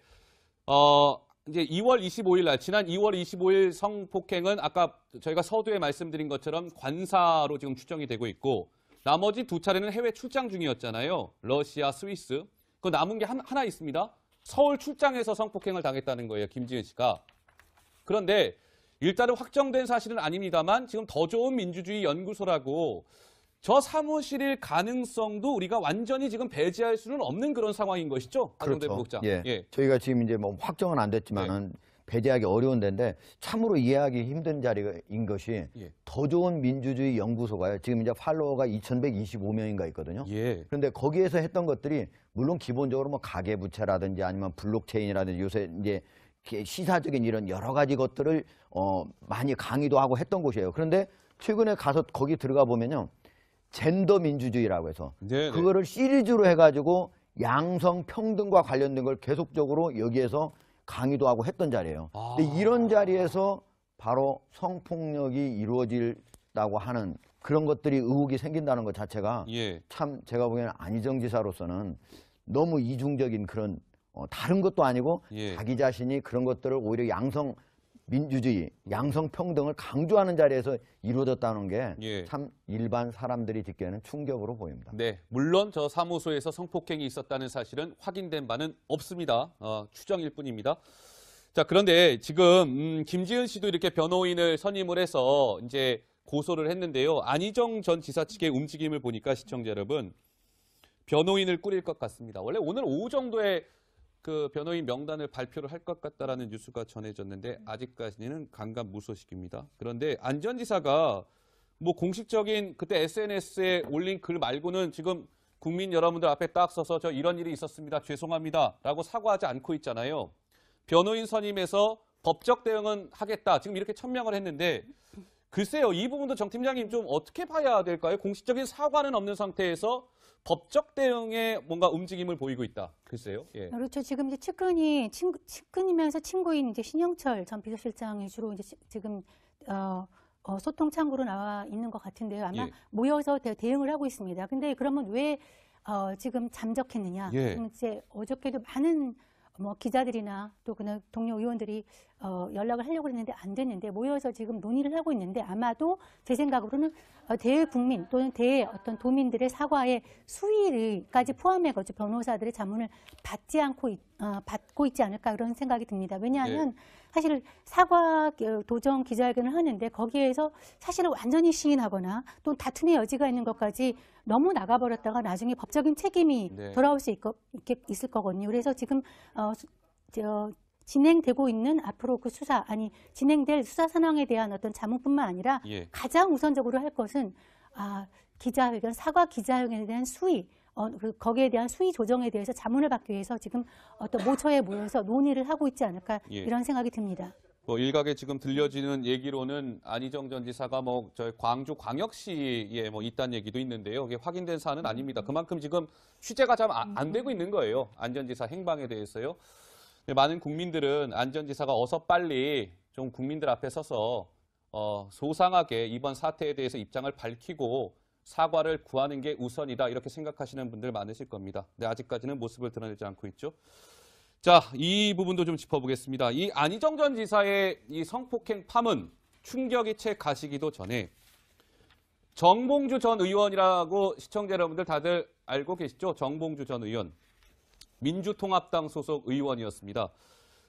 이제 2월 25일 날 지난 2월 25일 성폭행은 아까 저희가 서두에 말씀드린 것처럼 관사로 지금 추정이 되고 있고 나머지 2차례는 해외 출장 중이었잖아요. 러시아, 스위스. 그 남은 게 하나 있습니다. 서울 출장에서 성폭행을 당했다는 거예요. 김지은 씨가. 그런데 일단은 확정된 사실은 아닙니다만 지금 더 좋은 민주주의 연구소라고 저 사무실일 가능성도 우리가 완전히 지금 배제할 수는 없는 그런 상황인 것이죠? 그렇죠. 국장. 저희가 지금 이제 뭐 확정은 안 됐지만은 배제하기 어려운 데인데 참으로 이해하기 힘든 자리인 것이 더 좋은 민주주의 연구소가요. 지금 이제 팔로워가 2,125명인가 있거든요. 그런데 거기에서 했던 것들이 물론 기본적으로 뭐 가계부채라든지 아니면 블록체인이라든지 요새 이제 시사적인 이런 여러 가지 것들을 많이 강의도 하고 했던 곳이에요. 그런데 최근에 가서 거기 들어가 보면요. 젠더 민주주의라고 해서 그거를 시리즈로 해가지고 양성 평등과 관련된 걸 계속적으로 여기에서 강의도 하고 했던 자리예요. 근데 이런 자리에서 바로 성폭력이 이루어진다고 하는 그런 것들이 의혹이 생긴다는 것 자체가 참 제가 보기에는 안희정 지사로서는 너무 이중적인 그런 다른 것도 아니고 자기 자신이 그런 것들을 오히려 양성 민주주의, 양성평등을 강조하는 자리에서 이루어졌다는 게 참 일반 사람들이 듣기에는 충격으로 보입니다. 네, 물론 저 사무소에서 성폭행이 있었다는 사실은 확인된 바는 없습니다. 추정일 뿐입니다. 자, 그런데 지금 김지은 씨도 이렇게 변호인을 선임을 해서 이제 고소를 했는데요. 안희정 전 지사 측의 움직임을 보니까 시청자 여러분 변호인을 꾸릴 것 같습니다. 원래 오늘 오후 정도에 그 변호인 명단을 발표를 할 것 같다라는 뉴스가 전해졌는데 아직까지는 강간무소식입니다. 그런데 안 전 지사가 뭐 공식적인 그때 SNS에 올린 글 말고는 지금 국민 여러분들 앞에 딱 서서 저 이런 일이 있었습니다. 죄송합니다. 라고 사과하지 않고 있잖아요. 변호인 선임해서 법적 대응은 하겠다. 지금 이렇게 천명을 했는데 글쎄요, 이 부분도 정 팀장님 좀 어떻게 봐야 될까요? 공식적인 사과는 없는 상태에서 법적 대응에 뭔가 움직임을 보이고 있다. 글쎄요. 예. 그렇죠. 지금 이제 측근이면서 친구인 이제 신영철 전 비서실장이 주로 이제 지금 소통 창구로 나와 있는 것 같은데요. 아마 예. 모여서 대응을 하고 있습니다. 근데 그러면 왜 지금 잠적했느냐? 예. 지금 이제 어저께도 많은 기자들이나 또 그냥 동료 의원들이 연락을 하려고 했는데 안 됐는데 모여서 지금 논의를 하고 있는데 아마도 제 생각으로는 대국민 또는 어떤 도민들의 사과의 수위까지 포함해가지고 변호사들의 자문을 받고 있지 않을까 그런 생각이 듭니다. 왜냐하면 사실 사과 도정 기자회견을 하는데 거기에서 사실은 완전히 시인하거나 또 다툼의 여지가 있는 것까지 너무 나가버렸다가 나중에 법적인 책임이 돌아올 수 있을 거거든요. 그래서 지금 진행되고 있는 앞으로 그 진행될 수사 상황에 대한 어떤 자문뿐만 아니라 가장 우선적으로 할 것은 기자회견, 사과 기자회견에 대한 수위, 거기에 대한 수위 조정에 대해서 자문을 받기 위해서 지금 어떤 모처에 모여서 논의를 하고 있지 않을까 이런 생각이 듭니다. 일각에 지금 들려지는 얘기로는 안희정 전 지사가 저희 광주 광역시에 있다는 얘기도 있는데요. 이게 확인된 사안은 아닙니다. 그만큼 지금 취재가 잘 안 되고 있는 거예요. 안 전 지사 행방에 대해서요. 많은 국민들은 안 전 지사가 어서 빨리 좀 국민들 앞에 서서 소상하게 이번 사태에 대해서 입장을 밝히고 사과를 구하는 게 우선이다 이렇게 생각하시는 분들 많으실 겁니다. 근데 아직까지는 모습을 드러내지 않고 있죠. 자, 이 부분도 좀 짚어보겠습니다. 이 안희정 전 지사의 이 성폭행 파문 충격이 채 가시기도 전에 정봉주 전 의원이라고 시청자 여러분들 다들 알고 계시죠? 정봉주 전 의원. 민주통합당 소속 의원이었습니다.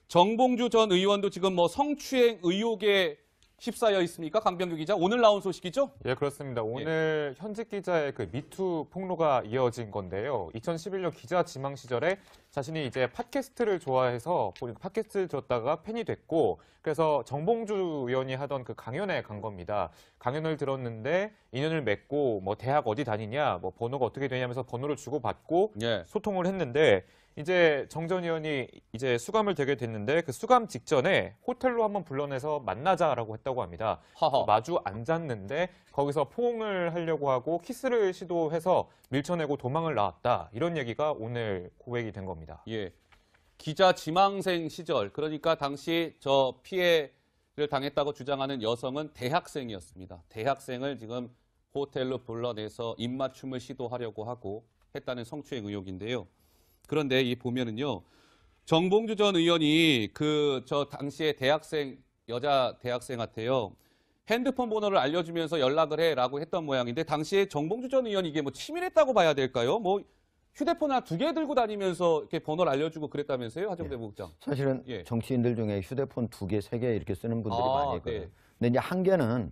정봉주 전 의원도 지금 성추행 의혹에 휩싸여 있습니까? 강병규 기자. 오늘 나온 소식이죠? 예, 그렇습니다. 오늘 현직 기자의 그 미투 폭로가 이어진 건데요. 2011년 기자 지망 시절에 자신이 이제 팟캐스트를 좋아해서 팟캐스트를 듣다가 팬이 됐고 그래서 정봉주 의원이 하던 그 강연에 간 겁니다. 강연을 들었는데 인연을 맺고 대학 어디 다니냐, 번호가 어떻게 되냐면서 번호를 주고받고 소통을 했는데 이제 정 전 의원이 이제 수감을 되게 됐는데 그 수감 직전에 호텔로 한번 불러내서 만나자라고 했다고 합니다. 마주 앉았는데 거기서 포옹을 하려고 하고 키스를 시도해서 밀쳐내고 도망을 나왔다. 이런 얘기가 오늘 고백이 된 겁니다. 예. 기자 지망생 시절, 그러니까 당시 저 피해를 당했다고 주장하는 여성은 대학생이었습니다. 대학생을 지금 호텔로 불러내서 입맞춤을 시도하려고 하고 했다는 성추행 의혹인데요. 그런데 이 보면은요, 정봉주 전 의원이 당시에 여자 대학생한테요, 핸드폰 번호를 알려주면서 연락을 해라고 했던 모양인데, 당시에 정봉주 전 의원이 이게 치밀했다고 봐야 될까요? 휴대폰 하나 2개 들고 다니면서 이렇게 번호를 알려주고 그랬다면서요, 하정대 부국장? 사실은 정치인들 중에 휴대폰 2개, 3개 이렇게 쓰는 분들이 많이 있거든요. 근데 이제 한계는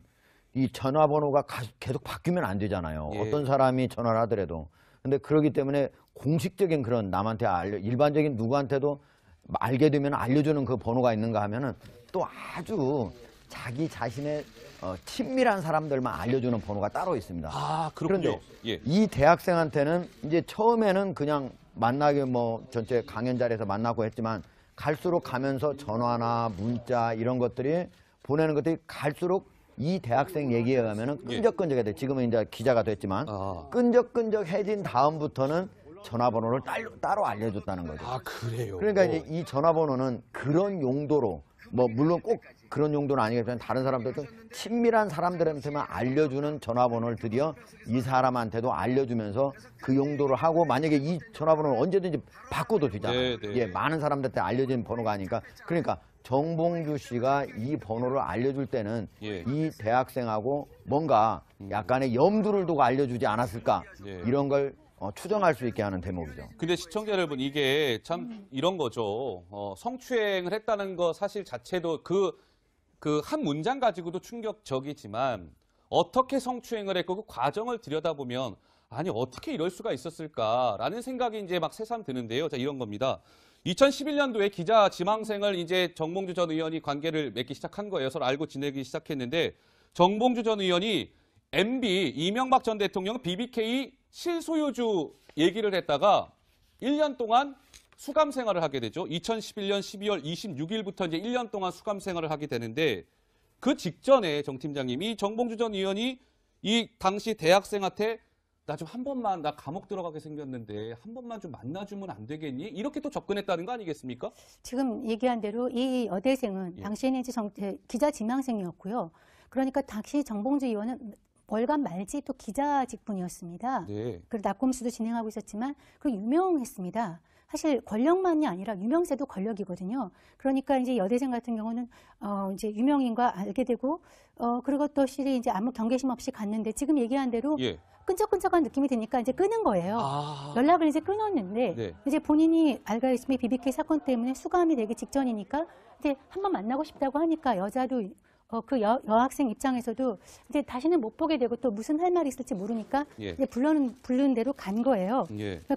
이 전화번호가 계속 바뀌면 안 되잖아요. 어떤 사람이 전화를 하더라도. 근데 그러기 때문에 공식적인 그런 남한테 일반적인 누구한테도 알게 되면 알려주는 그 번호가 있는가 하면은 또 아주 자기 자신의 친밀한 사람들만 알려주는 번호가 따로 있습니다. 그런데 이 대학생한테는 이제 처음에는 그냥 만나게 전체 강연 자리에서 만나고 했지만 갈수록 가면서 전화나 문자 이런 것들이 보내는 것들이 갈수록 이 대학생 얘기에 의하면 끈적끈적해야 돼. 지금은 이제 기자가 됐지만 끈적끈적해진 다음부터는 전화번호를 따로 알려줬다는 거죠. 그래요? 그러니까 이제 이 전화번호는 그런 용도로 물론 꼭 그런 용도는 아니겠지만 다른 사람들도 친밀한 사람들한테만 알려주는 전화번호를 드디어 이 사람한테도 알려주면서 그 용도를 하고 만약에 이 전화번호를 언제든지 바꿔도 되잖아요. 많은 사람들한테 알려진 번호가 아니니까. 그러니까 정봉주 씨가 이 번호를 알려줄 때는 이 대학생하고 뭔가 약간의 염두를 두고 알려주지 않았을까 이런 걸 추정할 수 있게 하는 대목이죠. 근데 시청자 여러분, 이게 참 이런 거죠. 성추행을 했다는 거 사실 자체도 그 한 문장 가지고도 충격적이지만 어떻게 성추행을 했고 그 과정을 들여다보면 아니 어떻게 이럴 수가 있었을까라는 생각이 이제 막 새삼 드는데요. 자, 이런 겁니다. 2011년도에 기자 지망생을 이제 정봉주 전 의원이 관계를 맺기 시작한 거예요. 서로 알고 지내기 시작했는데 정봉주 전 의원이 MB 이명박 전 대통령 BBK 실소유주 얘기를 했다가 1년 동안 수감 생활을 하게 되죠. 2011년 12월 26일부터 이제 1년 동안 수감 생활을 하게 되는데 그 직전에 정 팀장님이 정봉주 전 의원이 이 당시 대학생한테 나 좀 한 번만, 나 감옥 들어가게 생겼는데 한 번만 좀 만나주면 안 되겠니? 이렇게 또 접근했다는 거 아니겠습니까? 지금 얘기한 대로 이 여대생은 당시에는 이제 기자 지망생이었고요. 그러니까 당시 정봉주 의원은 월간 말지 또 기자 직분이었습니다. 네. 그리고 낙검수도 진행하고 있었지만 그리고 유명했습니다. 사실 권력만이 아니라 유명세도 권력이거든요. 그러니까 이제 여대생 같은 경우는 이제 유명인과 알게 되고 그리고 또 실이 이제 아무 경계심 없이 갔는데 지금 얘기한 대로 끈적끈적한 느낌이 드니까 이제 끊은 거예요. 연락을 이제 끊었는데 이제 본인이 알가리즘의 BBK 사건 때문에 수감이 되기 직전이니까 이제 한번 만나고 싶다고 하니까 여자도 그 여학생 입장에서도 이제 다시는 못 보게 되고 또 무슨 할 말이 있을지 모르니까 이제 부르는 대로 간 거예요.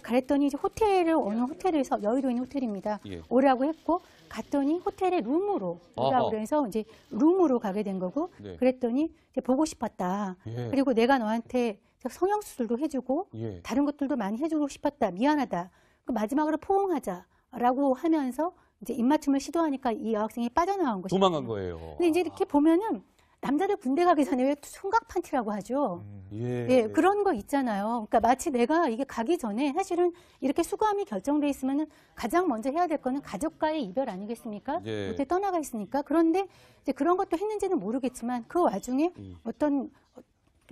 그랬더니 이제 어느 호텔에서 여의도에 있는 호텔입니다. 오라고 했고 갔더니 호텔의 룸으로 오라고 그래서 이제 룸으로 가게 된 거고 그랬더니 이제 보고 싶었다. 그리고 내가 너한테 성형수술도 해주고 다른 것들도 많이 해주고 싶었다. 미안하다. 마지막으로 포옹하자라고 하면서 이제 입맞춤을 시도하니까 이 여학생이 빠져나온 것이죠. 도망간 거예요. 근데 이제 이렇게 보면은 남자들 군대 가기 전에 왜 총각 판티라고 하죠. 그런 거 있잖아요. 그러니까 마치 내가 이게 가기 전에 사실은 이렇게 수감이 결정돼 있으면은 가장 먼저 해야 될 거는 가족과의 이별 아니겠습니까? 그때 떠나가 있으니까. 그런데 이제 그런 것도 했는지는 모르겠지만 그 와중에 어떤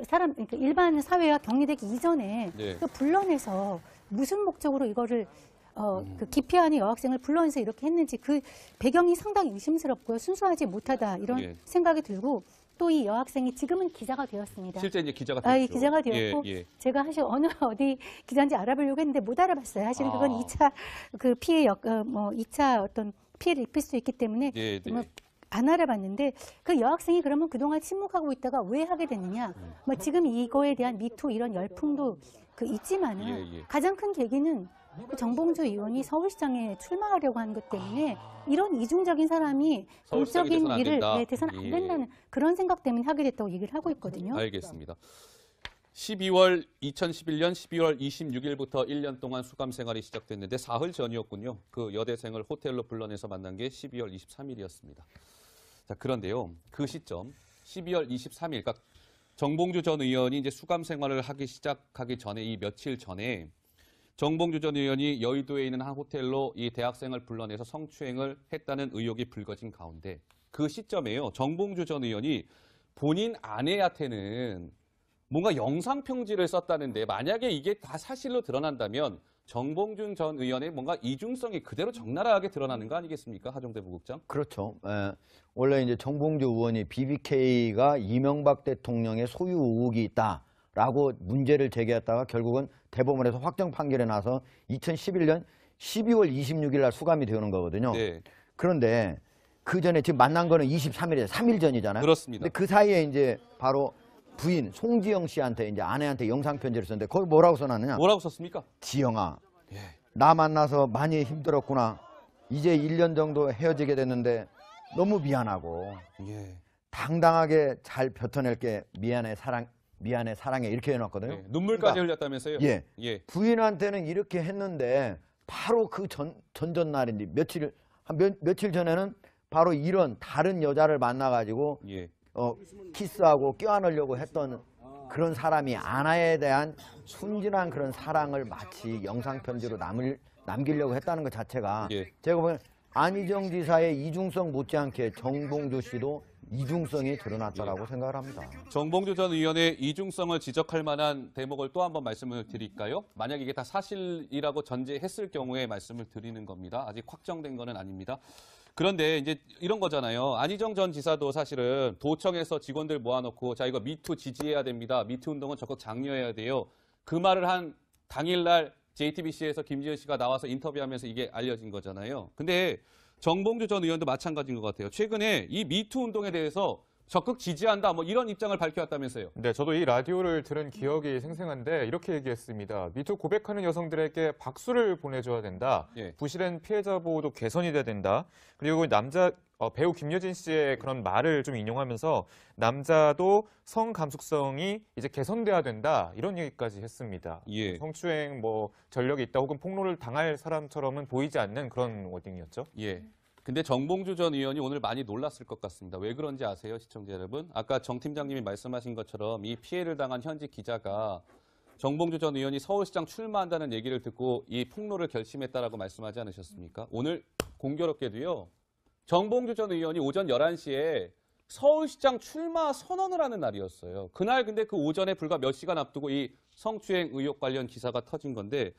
사람, 그러니까 일반 사회와 격리되기 이전에 또 불러내서 무슨 목적으로 이거를 그 기피하는 여학생을 불러내서 이렇게 했는지 그 배경이 상당히 의심스럽고요. 순수하지 못하다 이런 생각이 들고 또 이 여학생이 지금은 기자가 되었습니다. 실제 이제 기자가 됐죠. 기자가 되었고 제가 사실 어디 기자인지 알아보려고 했는데 못 알아봤어요. 사실은 그건 2차 그 피해 2차 어떤 피해를 입힐 수 있기 때문에 안 알아봤는데 그 여학생이 그러면 그동안 침묵하고 있다가 왜 하게 됐느냐. 뭐 지금 이거에 대한 미투 이런 열풍도 있지만은 가장 큰 계기는 정봉주 의원이 서울시장에 출마하려고 하는 것 때문에 이런 이중적인 사람이 공적인 일을 대선 안 된다는 그런 생각 때문에 하게 됐다고 얘기를 하고 있거든요. 알겠습니다. 2011년 12월 26일부터 1년 동안 수감 생활이 시작됐는데 사흘 전이었군요. 그 여대생을 호텔로 불러내서 만난 게 12월 23일이었습니다. 자, 그런데요. 그 시점 12월 23일, 그러니까 정봉주 전 의원이 이제 수감 생활을 시작하기 전에 이 며칠 전에 정봉주 전 의원이 여의도에 있는 한 호텔로 이 대학생을 불러내서 성추행을 했다는 의혹이 불거진 가운데 그 시점에요. 정봉주 전 의원이 본인 아내한테는 뭔가 영상편지를 썼다는데 만약에 이게 다 사실로 드러난다면 정봉준 전 의원의 뭔가 이중성이 그대로 적나라하게 드러나는 거 아니겠습니까? 하정대 부국장. 그렇죠. 원래 이제 정봉주 의원이 BBK가 이명박 대통령의 소유 의혹이 있다라고 문제를 제기했다가 결국은 대법원에서 확정 판결에 나서 2011년 12월 26일 날 수감이 되는 거거든요. 그런데 그 전에 지금 만난 거는 23일에 3일 전이잖아요. 그렇습니다. 근데 그 사이에 이제 바로 부인 송지영 씨한테 이제 아내한테 영상 편지를 썼는데 거기 뭐라고 써놨느냐? 뭐라고 썼습니까? 지영아, 나 만나서 많이 힘들었구나. 이제 1년 정도 헤어지게 됐는데 너무 미안하고 당당하게 잘 뱉어낼게. 미안해 사랑해 이렇게 해놨거든요. 눈물까지 흘렸다면서요? 부인한테는 이렇게 했는데 바로 그 전전날인데 며칠 전에는 바로 이런 다른 여자를 만나가지고 키스하고 껴안으려고 했던 그런 사람이 아내에 대한 순진한 그런 사랑을 마치 영상편지로 남기려고 했다는 것 자체가 제가 보면 안희정 지사의 이중성 못지않게 정봉주 씨도 이중성이 드러났다라고 생각을 합니다. 정봉주 전 의원의 이중성을 지적할 만한 대목을 또 한번 말씀을 드릴까요? 만약 이게 다 사실이라고 전제했을 경우에 말씀을 드리는 겁니다. 아직 확정된 거는 아닙니다. 그런데 이제 이런 거잖아요. 안희정 전 지사도 사실은 도청에서 직원들 모아놓고 자 이거 미투 지지해야 됩니다. 미투 운동은 적극 장려해야 돼요. 그 말을 한 당일날 JTBC에서 김지은 씨가 나와서 인터뷰하면서 이게 알려진 거잖아요. 근데 정봉주 전 의원도 마찬가지인 것 같아요. 최근에 이 미투 운동에 대해서 적극 지지한다 뭐 이런 입장을 밝혀왔다면서요. 네, 저도 이 라디오를 들은 기억이 생생한데 이렇게 얘기했습니다. 미투 고백하는 여성들에게 박수를 보내줘야 된다. 부실한 피해자 보호도 개선이 돼야 된다. 그리고 배우 김여진 씨의 그런 말을 좀 인용하면서 남자도 성 감수성이 이제 개선돼야 된다. 이런 얘기까지 했습니다. 성추행 전력이 있다 혹은 폭로를 당할 사람처럼은 보이지 않는 그런 워딩이었죠. 근데 정봉주 전 의원이 오늘 많이 놀랐을 것 같습니다. 왜 그런지 아세요, 시청자 여러분? 아까 정 팀장님이 말씀하신 것처럼 이 피해를 당한 현직 기자가 정봉주 전 의원이 서울시장 출마한다는 얘기를 듣고 이 폭로를 결심했다라고 말씀하지 않으셨습니까? 오늘 공교롭게도요. 정봉주 전 의원이 오전 11시에 서울시장 출마 선언을 하는 날이었어요. 그날 근데 그 오전에 불과 몇 시간 앞두고 이 성추행 의혹 관련 기사가 터진 건데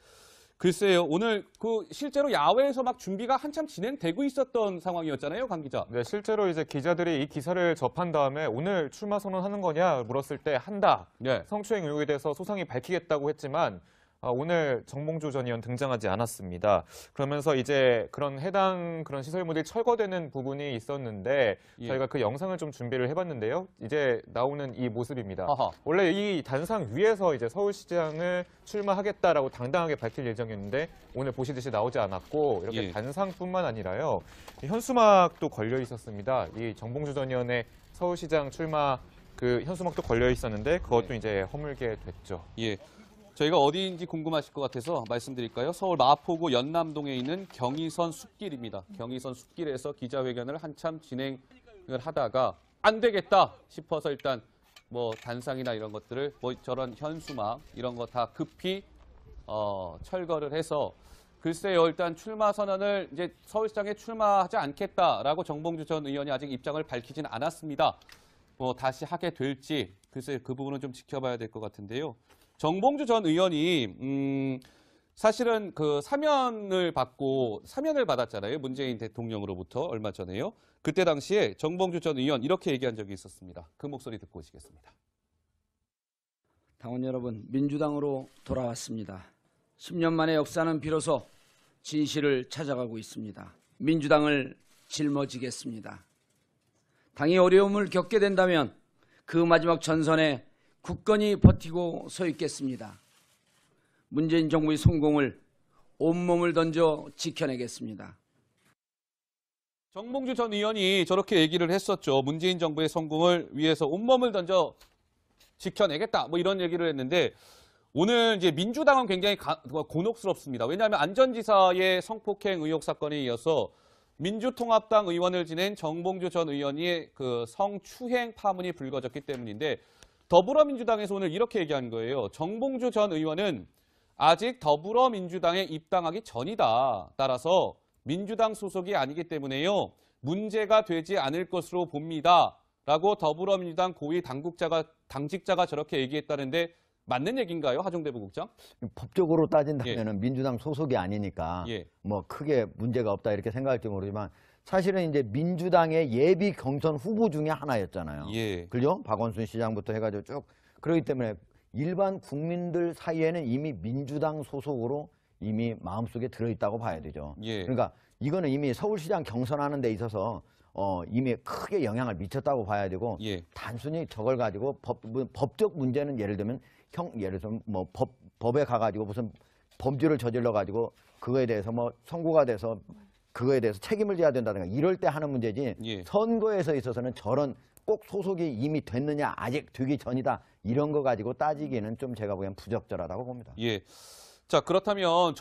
글쎄요. 오늘 그 실제로 야외에서 막 준비가 한참 진행되고 있었던 상황이었잖아요, 강 기자. 네, 실제로 이제 기자들이 이 기사를 접한 다음에 오늘 출마 선언하는 거냐 물었을 때 한다. 네. 성추행 의혹에 대해서 소상히 밝히겠다고 했지만 오늘 정봉주 전 의원 등장하지 않았습니다. 그러면서 이제 그런 시설물들이 철거되는 부분이 있었는데 예. 저희가 그 영상을 좀 준비를 해봤는데요. 이제 나오는 이 모습입니다. 아하. 원래 이 단상 위에서 이제 서울시장을 출마하겠다라고 당당하게 밝힐 예정이었는데 오늘 보시듯이 나오지 않았고 이렇게 예. 단상뿐만 아니라요. 이 현수막도 걸려 있었습니다. 이 정봉주 전 의원의 서울시장 출마 그 현수막도 걸려 있었는데 그것도 이제 허물게 됐죠. 예. 저희가 어디인지 궁금하실 것 같아서 말씀드릴까요? 서울 마포구 연남동에 있는 경의선 숲길입니다. 경의선 숲길에서 기자회견을 한참 진행을 하다가 안 되겠다 싶어서 일단 뭐 단상이나 이런 것들을 뭐 저런 현수막 이런 거 다 급히 철거를 해서 글쎄요. 일단 출마 선언을 이제 서울시장에 출마하지 않겠다라고 정봉주 전 의원이 아직 입장을 밝히진 않았습니다. 뭐 다시 하게 될지 글쎄 그 부분은 좀 지켜봐야 될 것 같은데요. 정봉주 전 의원이 사실은 그 사면을 받았잖아요. 문재인 대통령으로부터 얼마 전에요. 그때 당시에 정봉주 전 의원 이렇게 얘기한 적이 있었습니다. 그 목소리 듣고 오시겠습니다. 당원 여러분, 민주당으로 돌아왔습니다. 10년 만의 역사는 비로소 진실을 찾아가고 있습니다. 민주당을 짊어지겠습니다. 당이 어려움을 겪게 된다면 그 마지막 전선에 굳건히 버티고 서 있겠습니다. 문재인 정부의 성공을 온몸을 던져 지켜내겠습니다. 정봉주 전 의원이 저렇게 얘기를 했었죠. 문재인 정부의 성공을 위해서 온몸을 던져 지켜내겠다. 뭐 이런 얘기를 했는데 오늘 이제 민주당은 굉장히 곤혹스럽습니다. 왜냐하면 안전지사의 성폭행 의혹 사건에 이어서 민주통합당 의원을 지낸 정봉주 전 의원이 그 성추행 파문이 불거졌기 때문인데 더불어민주당에서 오늘 이렇게 얘기한 거예요. 정봉주 전 의원은 아직 더불어민주당에 입당하기 전이다. 따라서 민주당 소속이 아니기 때문에요. 문제가 되지 않을 것으로 봅니다. 라고 더불어민주당 고위 당직자가 저렇게 얘기했다는데 맞는 얘기인가요? 하종대 부국장? 법적으로 따진다면 민주당 소속이 아니니까 뭐 크게 문제가 없다 이렇게 생각할지 모르지만 사실은 이제 민주당의 예비 경선 후보 중에 하나였잖아요. 그죠? 박원순 시장부터 해가지고 쭉. 그렇기 때문에 일반 국민들 사이에는 이미 민주당 소속으로 이미 마음속에 들어있다고 봐야 되죠. 그러니까 이거는 이미 서울시장 경선하는 데 있어서 이미 크게 영향을 미쳤다고 봐야 되고 단순히 저걸 가지고 법적 문제는 예를 들면 예를 들면 뭐 법에 가가지고 무슨 범죄를 저질러 가지고 그거에 대해서 뭐 선고가 돼서 그거에 대해서 책임을 져야 된다든가 이럴 때 하는 문제지 선거에서 있어서는 저런 꼭 소속이 이미 됐느냐 아직 되기 전이다 이런 거 가지고 따지기는 좀 제가 보기엔 부적절하다고 봅니다. 자 그렇다면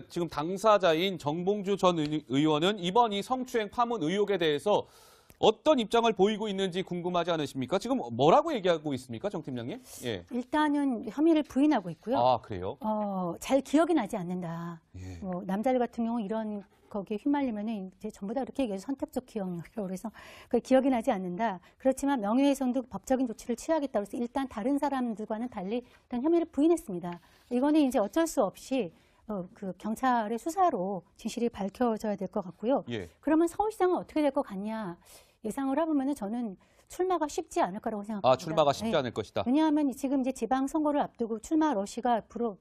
지금 당사자인 정봉주 전 의원은 이번 이 성추행 파문 의혹에 대해서 어떤 입장을 보이고 있는지 궁금하지 않으십니까? 지금 뭐라고 얘기하고 있습니까, 정 팀장님? 일단은 혐의를 부인하고 있고요. 아, 그래요? 잘 기억이 나지 않는다. 남자들 같은 경우 이런 거기에 휘말리면은 이제 전부 다 이렇게 얘기해서 선택적 기억력이라고 그래서 그 기억이 나지 않는다. 그렇지만 명예훼손도 법적인 조치를 취하겠다고 해서 일단 다른 사람들과는 달리 일단 혐의를 부인했습니다. 이거는 이제 어쩔 수 없이 그 경찰의 수사로 진실이 밝혀져야 될 것 같고요. 그러면 서울시장은 어떻게 될 것 같냐 예상을 해보면은 저는 출마가 쉽지 않을 거라고 생각합니다. 아, 출마가 쉽지 않을 것이다. 왜냐하면 지금 이제 지방 선거를 앞두고 출마 러시가 앞으로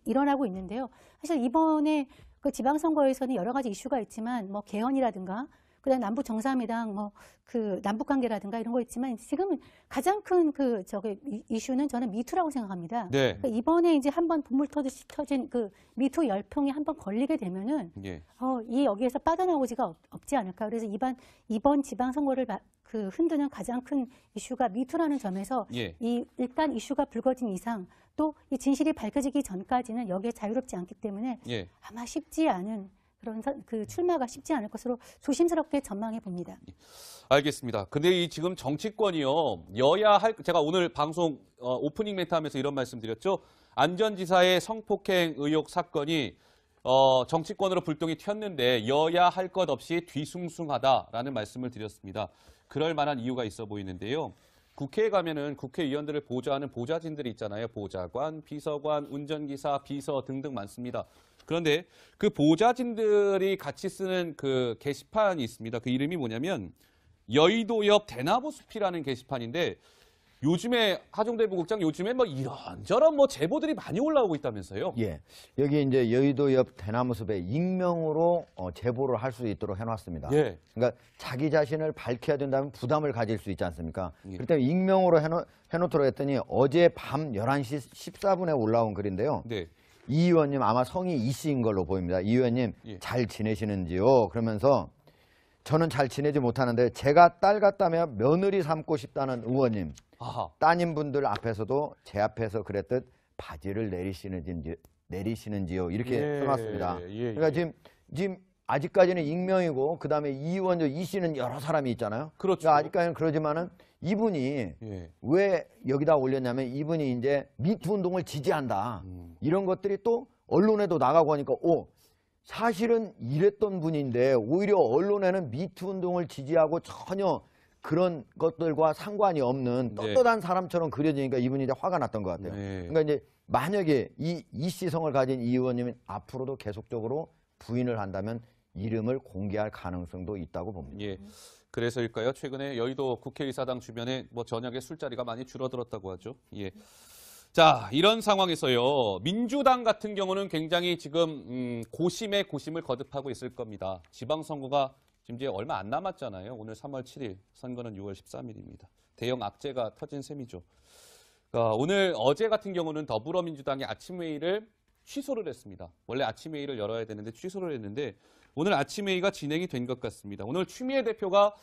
일어나고 있는데요. 사실 이번에 그 지방 선거에서는 여러 가지 이슈가 있지만 뭐 개헌이라든가 그다음 남북 정상회담 뭐 그 남북 관계라든가 이런 거 있지만 지금은 가장 큰 이슈는 저는 미투라고 생각합니다. 그러니까 이번에 이제 한번 분물 터듯이 터진 그 미투 열풍에 한번 걸리게 되면은 여기에서 빠져나오지가 없지 않을까. 그래서 이번 지방 선거를 흔드는 가장 큰 이슈가 미투라는 점에서 일단 이슈가 불거진 이상 또 이 진실이 밝혀지기 전까지는 여기에 자유롭지 않기 때문에 아마 쉽지 않은 그런 그 출마가 쉽지 않을 것으로 조심스럽게 전망해 봅니다. 알겠습니다. 근데 이 지금 정치권이요, 제가 오늘 방송 오프닝 멘트 하면서 이런 말씀 드렸죠. 안전지사의 성폭행 의혹 사건이 정치권으로 불똥이 튀었는데 여야 할 것 없이 뒤숭숭하다라는 말씀을 드렸습니다. 그럴 만한 이유가 있어 보이는데요. 국회에 가면은 국회의원들을 보좌하는 보좌진들이 있잖아요. 보좌관, 비서관, 운전기사, 비서 등등 많습니다. 그런데 그 보좌진들이 같이 쓰는 그 게시판이 있습니다. 그 이름이 뭐냐면 여의도 옆 대나무 숲이라는 게시판인데 요즘에 하종대 부국장 요즘에 뭐 이런저런 뭐 제보들이 많이 올라오고 있다면서요? 예. 여기 이제 여의도 옆 대나무숲에 익명으로 제보를 할 수 있도록 해놨습니다. 예. 그러니까 자기 자신을 밝혀야 된다면 부담을 가질 수 있지 않습니까? 예. 그렇기 때문에 익명으로 해놓도록 했더니 어제 밤 11시 14분에 올라온 글인데요. 네. 이 의원님 아마 성이 이 씨인 걸로 보입니다. 이 의원님 잘 지내시는지요? 그러면서 저는 잘 지내지 못하는데 제가 딸 같다면 며느리 삼고 싶다는 의원님. 아하. 따님분들 앞에서도 제 앞에서 그랬듯 바지를 내리시는지요 이렇게 써놨습니다. 그러니까 지금 아직까지는 익명이고 그 다음에 이 의원 이 씨는 여러 사람이 있잖아요. 그렇죠. 그러니까 아직까지는 그러지만은 이분이 왜 여기다 올렸냐면 이분이 이제 미투 운동을 지지한다 이런 것들이 또 언론에도 나가고 하니까 사실은 이랬던 분인데 오히려 언론에는 미투 운동을 지지하고 전혀 그런 것들과 상관이 없는 떳떳한 사람처럼 그려지니까 이분이 이제 화가 났던 것 같아요. 그러니까 이제 만약에 이 씨성을 가진 이 의원님은 앞으로도 계속적으로 부인을 한다면 이름을 공개할 가능성도 있다고 봅니다. 예. 그래서일까요? 최근에 여의도 국회의사당 주변에 뭐 저녁에 술자리가 많이 줄어들었다고 하죠. 예. 자, 이런 상황에서요. 민주당 같은 경우는 굉장히 지금 고심에 고심을 거듭하고 있을 겁니다. 지방선거가 지금 이제 얼마 안 남았잖아요. 오늘 3월 7일, 선거는 6월 13일입니다. 대형 악재가 터진 셈이죠. 그러니까 어제 같은 경우는 더불어민주당이 아침 회의를 취소를 했습니다. 원래 아침 회의를 열어야 되는데 취소를 했는데 오늘 아침 회의가 진행이 된 것 같습니다. 오늘 추미애 대표가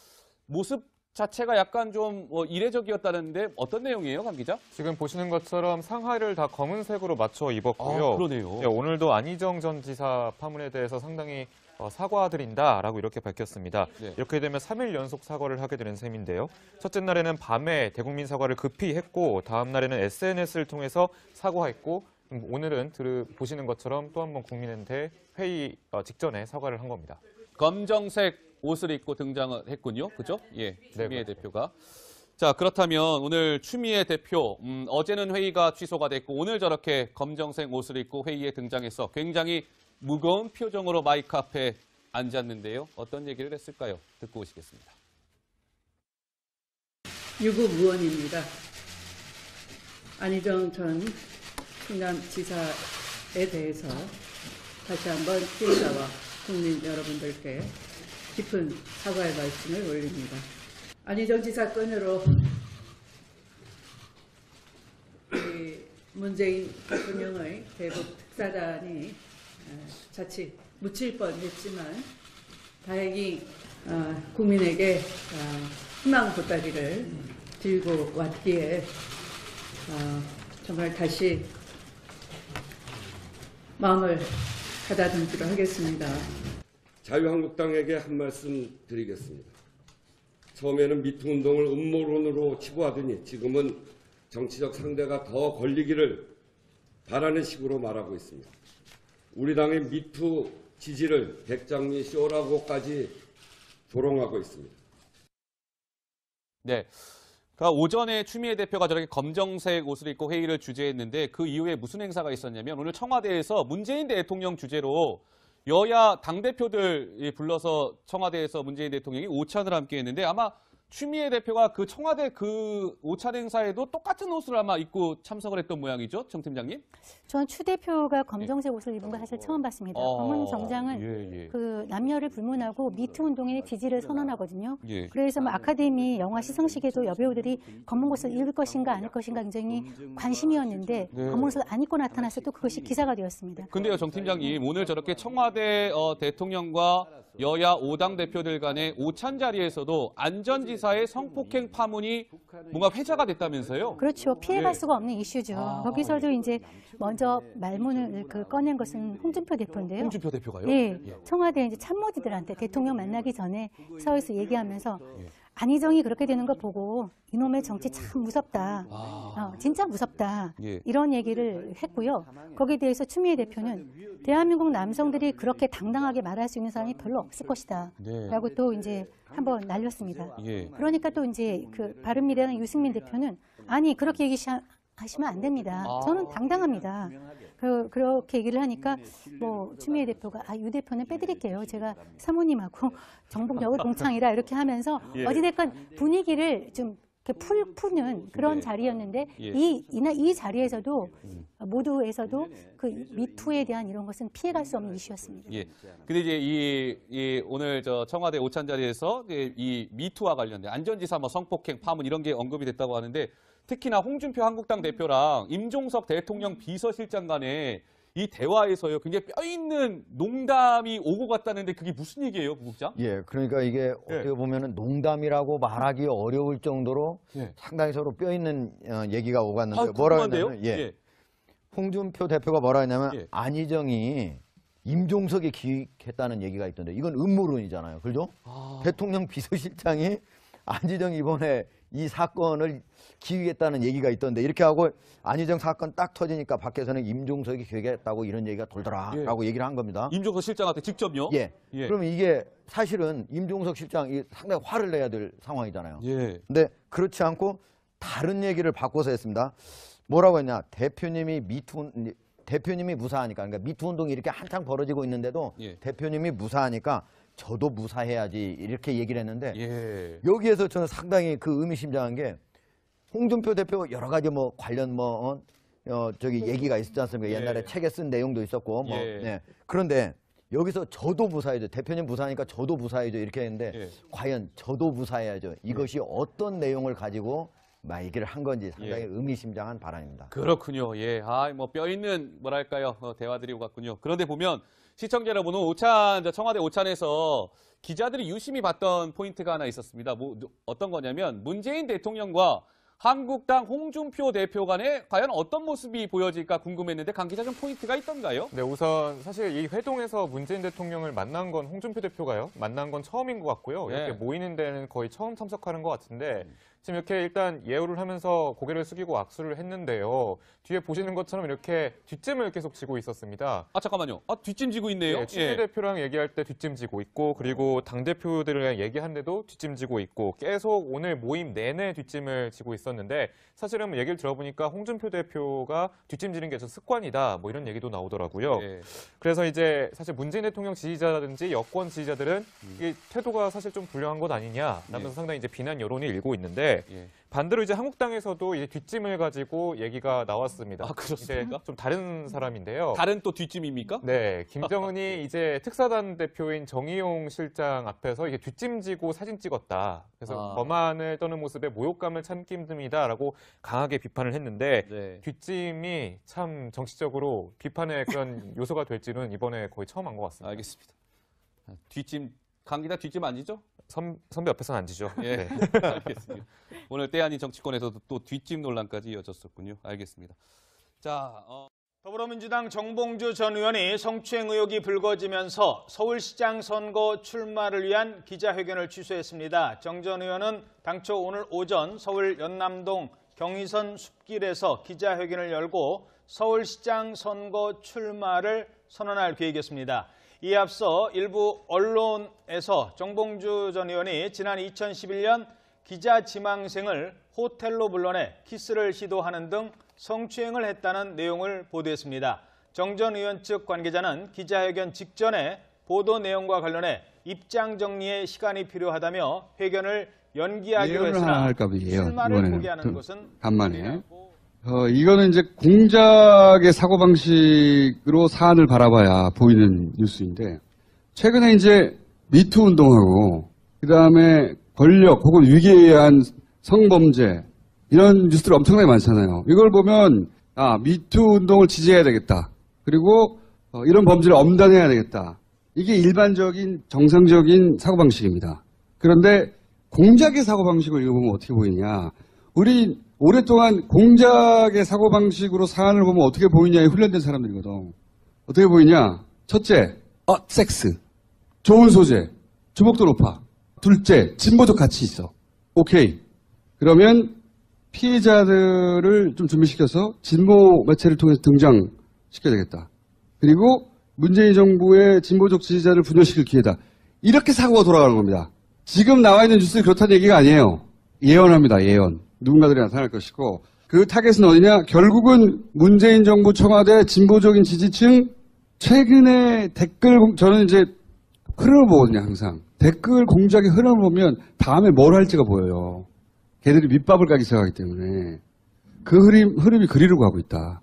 모습 자체가 약간 좀 이례적이었다는데 어떤 내용이에요, 강 기자? 지금 보시는 것처럼 상하이를 다 검은색으로 맞춰 입었고요. 그러네요. 네, 오늘도 안희정 전 지사 파문에 대해서 상당히 사과드린다라고 이렇게 밝혔습니다. 네. 이렇게 되면 3일 연속 사과를 하게 되는 셈인데요. 첫째 날에는 밤에 대국민 사과를 급히 했고 다음 날에는 SNS를 통해서 사과했고 오늘은 보시는 것처럼 또 한 번 국민한테 회의 직전에 사과를 한 겁니다. 검정색 옷을 입고 등장을 했군요. 그죠? 예, 추미애 대표가. 자, 그렇다면 오늘 추미애 대표, 어제는 회의가 취소가 됐고 오늘 저렇게 검정색 옷을 입고 회의에 등장해서 굉장히 무거운 표정으로 마이크 앞에 앉았는데요. 어떤 얘기를 했을까요? 듣고 오시겠습니다. 유구무원입니다. 안희정 전 충남지사에 대해서 다시 한번 피해자와 국민 여러분들께 깊은 사과의 말씀을 올립니다. 안희정 지사 건으로 문재인 대통령의 대북 특사단이 자칫 묻힐 뻔했지만 다행히 국민에게 희망 보따리를 들고 왔기에 정말 다시 마음을 가다듬기로 하겠습니다. 자유한국당에게 한 말씀 드리겠습니다. 처음에는 미투 운동을 음모론으로 치부하더니 지금은 정치적 상대가 더 걸리기를 바라는 식으로 말하고 있습니다. 우리 당의 미투 지지를 백장미 쇼라고까지 조롱하고 있습니다. 네. 그러니까 오전에 추미애 대표가 저렇게 검정색 옷을 입고 회의를 주재했는데 그 이후에 무슨 행사가 있었냐면 오늘 청와대에서 문재인 대통령 주재로 여야 당대표들 불러서 청와대에서 문재인 대통령이 오찬을 함께 했는데 아마 추미애 대표가 그 청와대 그 오찬 행사에도 똑같은 옷을 아마 입고 참석을 했던 모양이죠, 정 팀장님? 전 추 대표가 검정색 옷을 입은 거 사실 처음 봤습니다. 검은 정장은 그 남녀를 불문하고 미투 운동의 지지를 선언하거든요. 그래서 뭐 아카데미 영화 시상식에도 여배우들이 검은 옷을 입을 것인가 아닐 것인가 굉장히 관심이었는데 검은 옷을 안 입고 나타나서 또 그것이 기사가 되었습니다. 근데요, 정 팀장님, 오늘 저렇게 청와대 대통령과 여야 5당 대표들 간의 오찬 자리에서도 안전지사 지사의 성폭행 파문이 뭔가 회자가 됐다면서요? 그렇죠. 피해갈 네. 수가 없는 이슈죠. 거기서도 이제 먼저 말문을 꺼낸 것은 홍준표 대표인데요. 홍준표 대표가요? 네. 청와대 이제 참모진들한테 대통령 만나기 전에 서울에서 얘기하면서 안희정이 그렇게 되는 거 보고 이놈의 정치 참 무섭다. 진짜 무섭다. 이런 얘기를 했고요. 거기에 대해서 추미애 대표는 대한민국 남성들이 그렇게 당당하게 말할 수 있는 사람이 별로 없을 것이다. 라고 또 이제 한번 날렸습니다. 그러니까 또 이제 그 바른미래당 유승민 대표는 아니 그렇게 얘기하시면 안 됩니다. 저는 당당합니다. 그렇게 얘기를 하니까 뭐 추미애 대표가 유 대표는 빼드릴게요. 제가 사모님하고 정복역을 동창이라 이렇게 하면서 어찌됐건 분위기를 좀 푸는 그런 자리였는데 이 자리에서도 모두에서도 그 미투에 대한 이런 것은 피해갈 수 없는 이슈였습니다. 근데 이제 오늘 청와대 오찬 자리에서 이 미투와 관련된 안전지사 성폭행 파문 이런 게 언급이 됐다고 하는데 특히나 홍준표 한국당 대표랑 임종석 대통령 비서실장 간에 이 대화에서요 굉장히 뼈있는 농담이 오고 갔다는데 그게 무슨 얘기예요, 부국장? 그러니까 이게 어떻게 보면은 농담이라고 말하기 어려울 정도로 상당히 서로 뼈있는 얘기가 오갔는데 뭐라고 했냐면 홍준표 대표가 뭐라 했냐면 안희정이 임종석이 기획했다는 얘기가 있던데 이건 음모론이잖아요. 그죠? 대통령 비서실장이 안희정 이번에 이 사건을 기획했다는 얘기가 있던데 이렇게 하고 안희정 사건 딱 터지니까 밖에서는 임종석이 기획했다고 이런 얘기가 돌더라라고 얘기를 한 겁니다. 임종석 실장한테 직접요? 그러면 이게 사실은 임종석 실장이 상당히 화를 내야 될 상황이잖아요. 근데 그렇지 않고 다른 얘기를 바꿔서 했습니다. 뭐라고 했냐? 대표님이 무사하니까 그러니까 미투 운동이 이렇게 한창 벌어지고 있는데도 대표님이 무사하니까 저도 무사해야지 이렇게 얘기를 했는데 여기에서 저는 상당히 그 의미심장한 게 홍준표 대표 여러 가지 관련 얘기가 있었지 않습니까? 옛날에 책에 쓴 내용도 있었고 그런데 여기서 저도 무사해야죠. 대표님 무사하니까 저도 무사해야죠. 이렇게 했는데 과연 저도 무사해야죠. 이것이 어떤 내용을 가지고 얘기를 한 건지 상당히 의미심장한 발언입니다. 그렇군요. 뼈 있는 뭐랄까요 대화들이 오갔군요. 그런데 보면 시청자 여러분은 청와대 오찬에서 기자들이 유심히 봤던 포인트가 하나 있었습니다. 어떤 거냐면 문재인 대통령과 한국당 홍준표 대표 간에 과연 어떤 모습이 보여질까 궁금했는데 강 기자 좀 포인트가 있던가요? 네, 우선 사실 이 회동에서 문재인 대통령을 만난 건 홍준표 대표가요. 만난 건 처음인 것 같고요. 이렇게 모이는 데는 거의 처음 참석하는 것 같은데 지금 이렇게 일단 예우를 하면서 고개를 숙이고 악수를 했는데요. 뒤에 보시는 것처럼 이렇게 뒷짐을 계속 지고 있었습니다. 잠깐만요. 뒷짐 지고 있네요. 추미애 대표랑 얘기할 때 뒷짐 지고 있고 그리고 당대표들이랑 얘기하는데도 뒷짐 지고 있고 계속 오늘 모임 내내 뒷짐을 지고 있었는데 사실은 얘기를 들어보니까 홍준표 대표가 뒷짐 지는 게 좀 습관이다 뭐 이런 얘기도 나오더라고요. 그래서 이제 사실 문재인 대통령 지지자라든지 여권 지지자들은 이 태도가 사실 좀 불량한 것 아니냐 라면서 상당히 이제 비난 여론이 일고 있는데 반대로 이제 한국당에서도 이제 뒷짐을 가지고 얘기가 나왔습니다. 그렇습니까? 좀 다른 사람인데요. 다른 또 뒷짐입니까? 네, 김정은이 이제 특사단 대표인 정의용 실장 앞에서 이게 뒷짐지고 사진 찍었다. 그래서 거만을 떠는 모습에 모욕감을 참기 힘듭니다라고 강하게 비판을 했는데 뒷짐이 참 정치적으로 비판의 그런 요소가 될지는 이번에 거의 처음 한 것 같습니다. 알겠습니다. 뒷짐 강 기자 뒷짐 안 지죠? 선배 앞에서는 안 지죠. 네. 알겠습니다. 오늘 때 아닌 정치권에서도 또 뒷짐 논란까지 이어졌었군요. 알겠습니다. 더불어민주당 정봉주 전 의원이 성추행 의혹이 불거지면서 서울시장 선거 출마를 위한 기자회견을 취소했습니다. 정 전 의원은 당초 오늘 오전 서울 연남동 경의선 숲길에서 기자회견을 열고 서울시장 선거 출마를 선언할 계획이었습니다. 이에 앞서 일부 언론에서 정봉주 전 의원이 지난 2011년 기자 지망생을 호텔로 불러내 키스를 시도하는 등 성추행을 했다는 내용을 보도했습니다. 정 전 의원 측 관계자는 기자회견 직전에 보도 내용과 관련해 입장 정리에 시간이 필요하다며 회견을 연기하기로 했으나 출마를 포기하는 것은 간만에 이거는 이제 공작의 사고방식으로 사안을 바라봐야 보이는 뉴스인데 최근에 이제 미투 운동하고 그다음에 권력 혹은 위기에 의한 성범죄 이런 뉴스들 엄청나게 많잖아요. 이걸 보면 미투 운동을 지지해야 되겠다. 그리고 이런 범죄를 엄단해야 되겠다. 이게 일반적인 정상적인 사고방식입니다. 그런데 공작의 사고방식을 읽어보면 어떻게 보이냐. 우리 오랫동안 공작의 사고방식으로 사안을 보면 어떻게 보이냐에 훈련된 사람들이거든. 어떻게 보이냐. 첫째, 섹스. 좋은 소재. 주목도 높아. 둘째, 진보적 가치 있어. 오케이. 그러면 피해자들을 좀 준비시켜서 진보 매체를 통해서 등장시켜야 되겠다. 그리고 문재인 정부의 진보적 지지자를 분열시킬 기회다. 이렇게 사고가 돌아가는 겁니다. 지금 나와 있는 뉴스는 그렇다는 얘기가 아니에요. 예언합니다. 예언. 누군가들이 나타날 것이고 그 타겟은 어디냐? 결국은 문재인 정부 청와대 진보적인 지지층 최근에 댓글 저는 이제 흐름을 보거든요. 항상. 댓글 공작의 흐름을 보면 다음에 뭘 할지가 보여요. 걔들이 밑밥을 까기 시작하기 때문에 그 흐름이 그리로 가고 있다.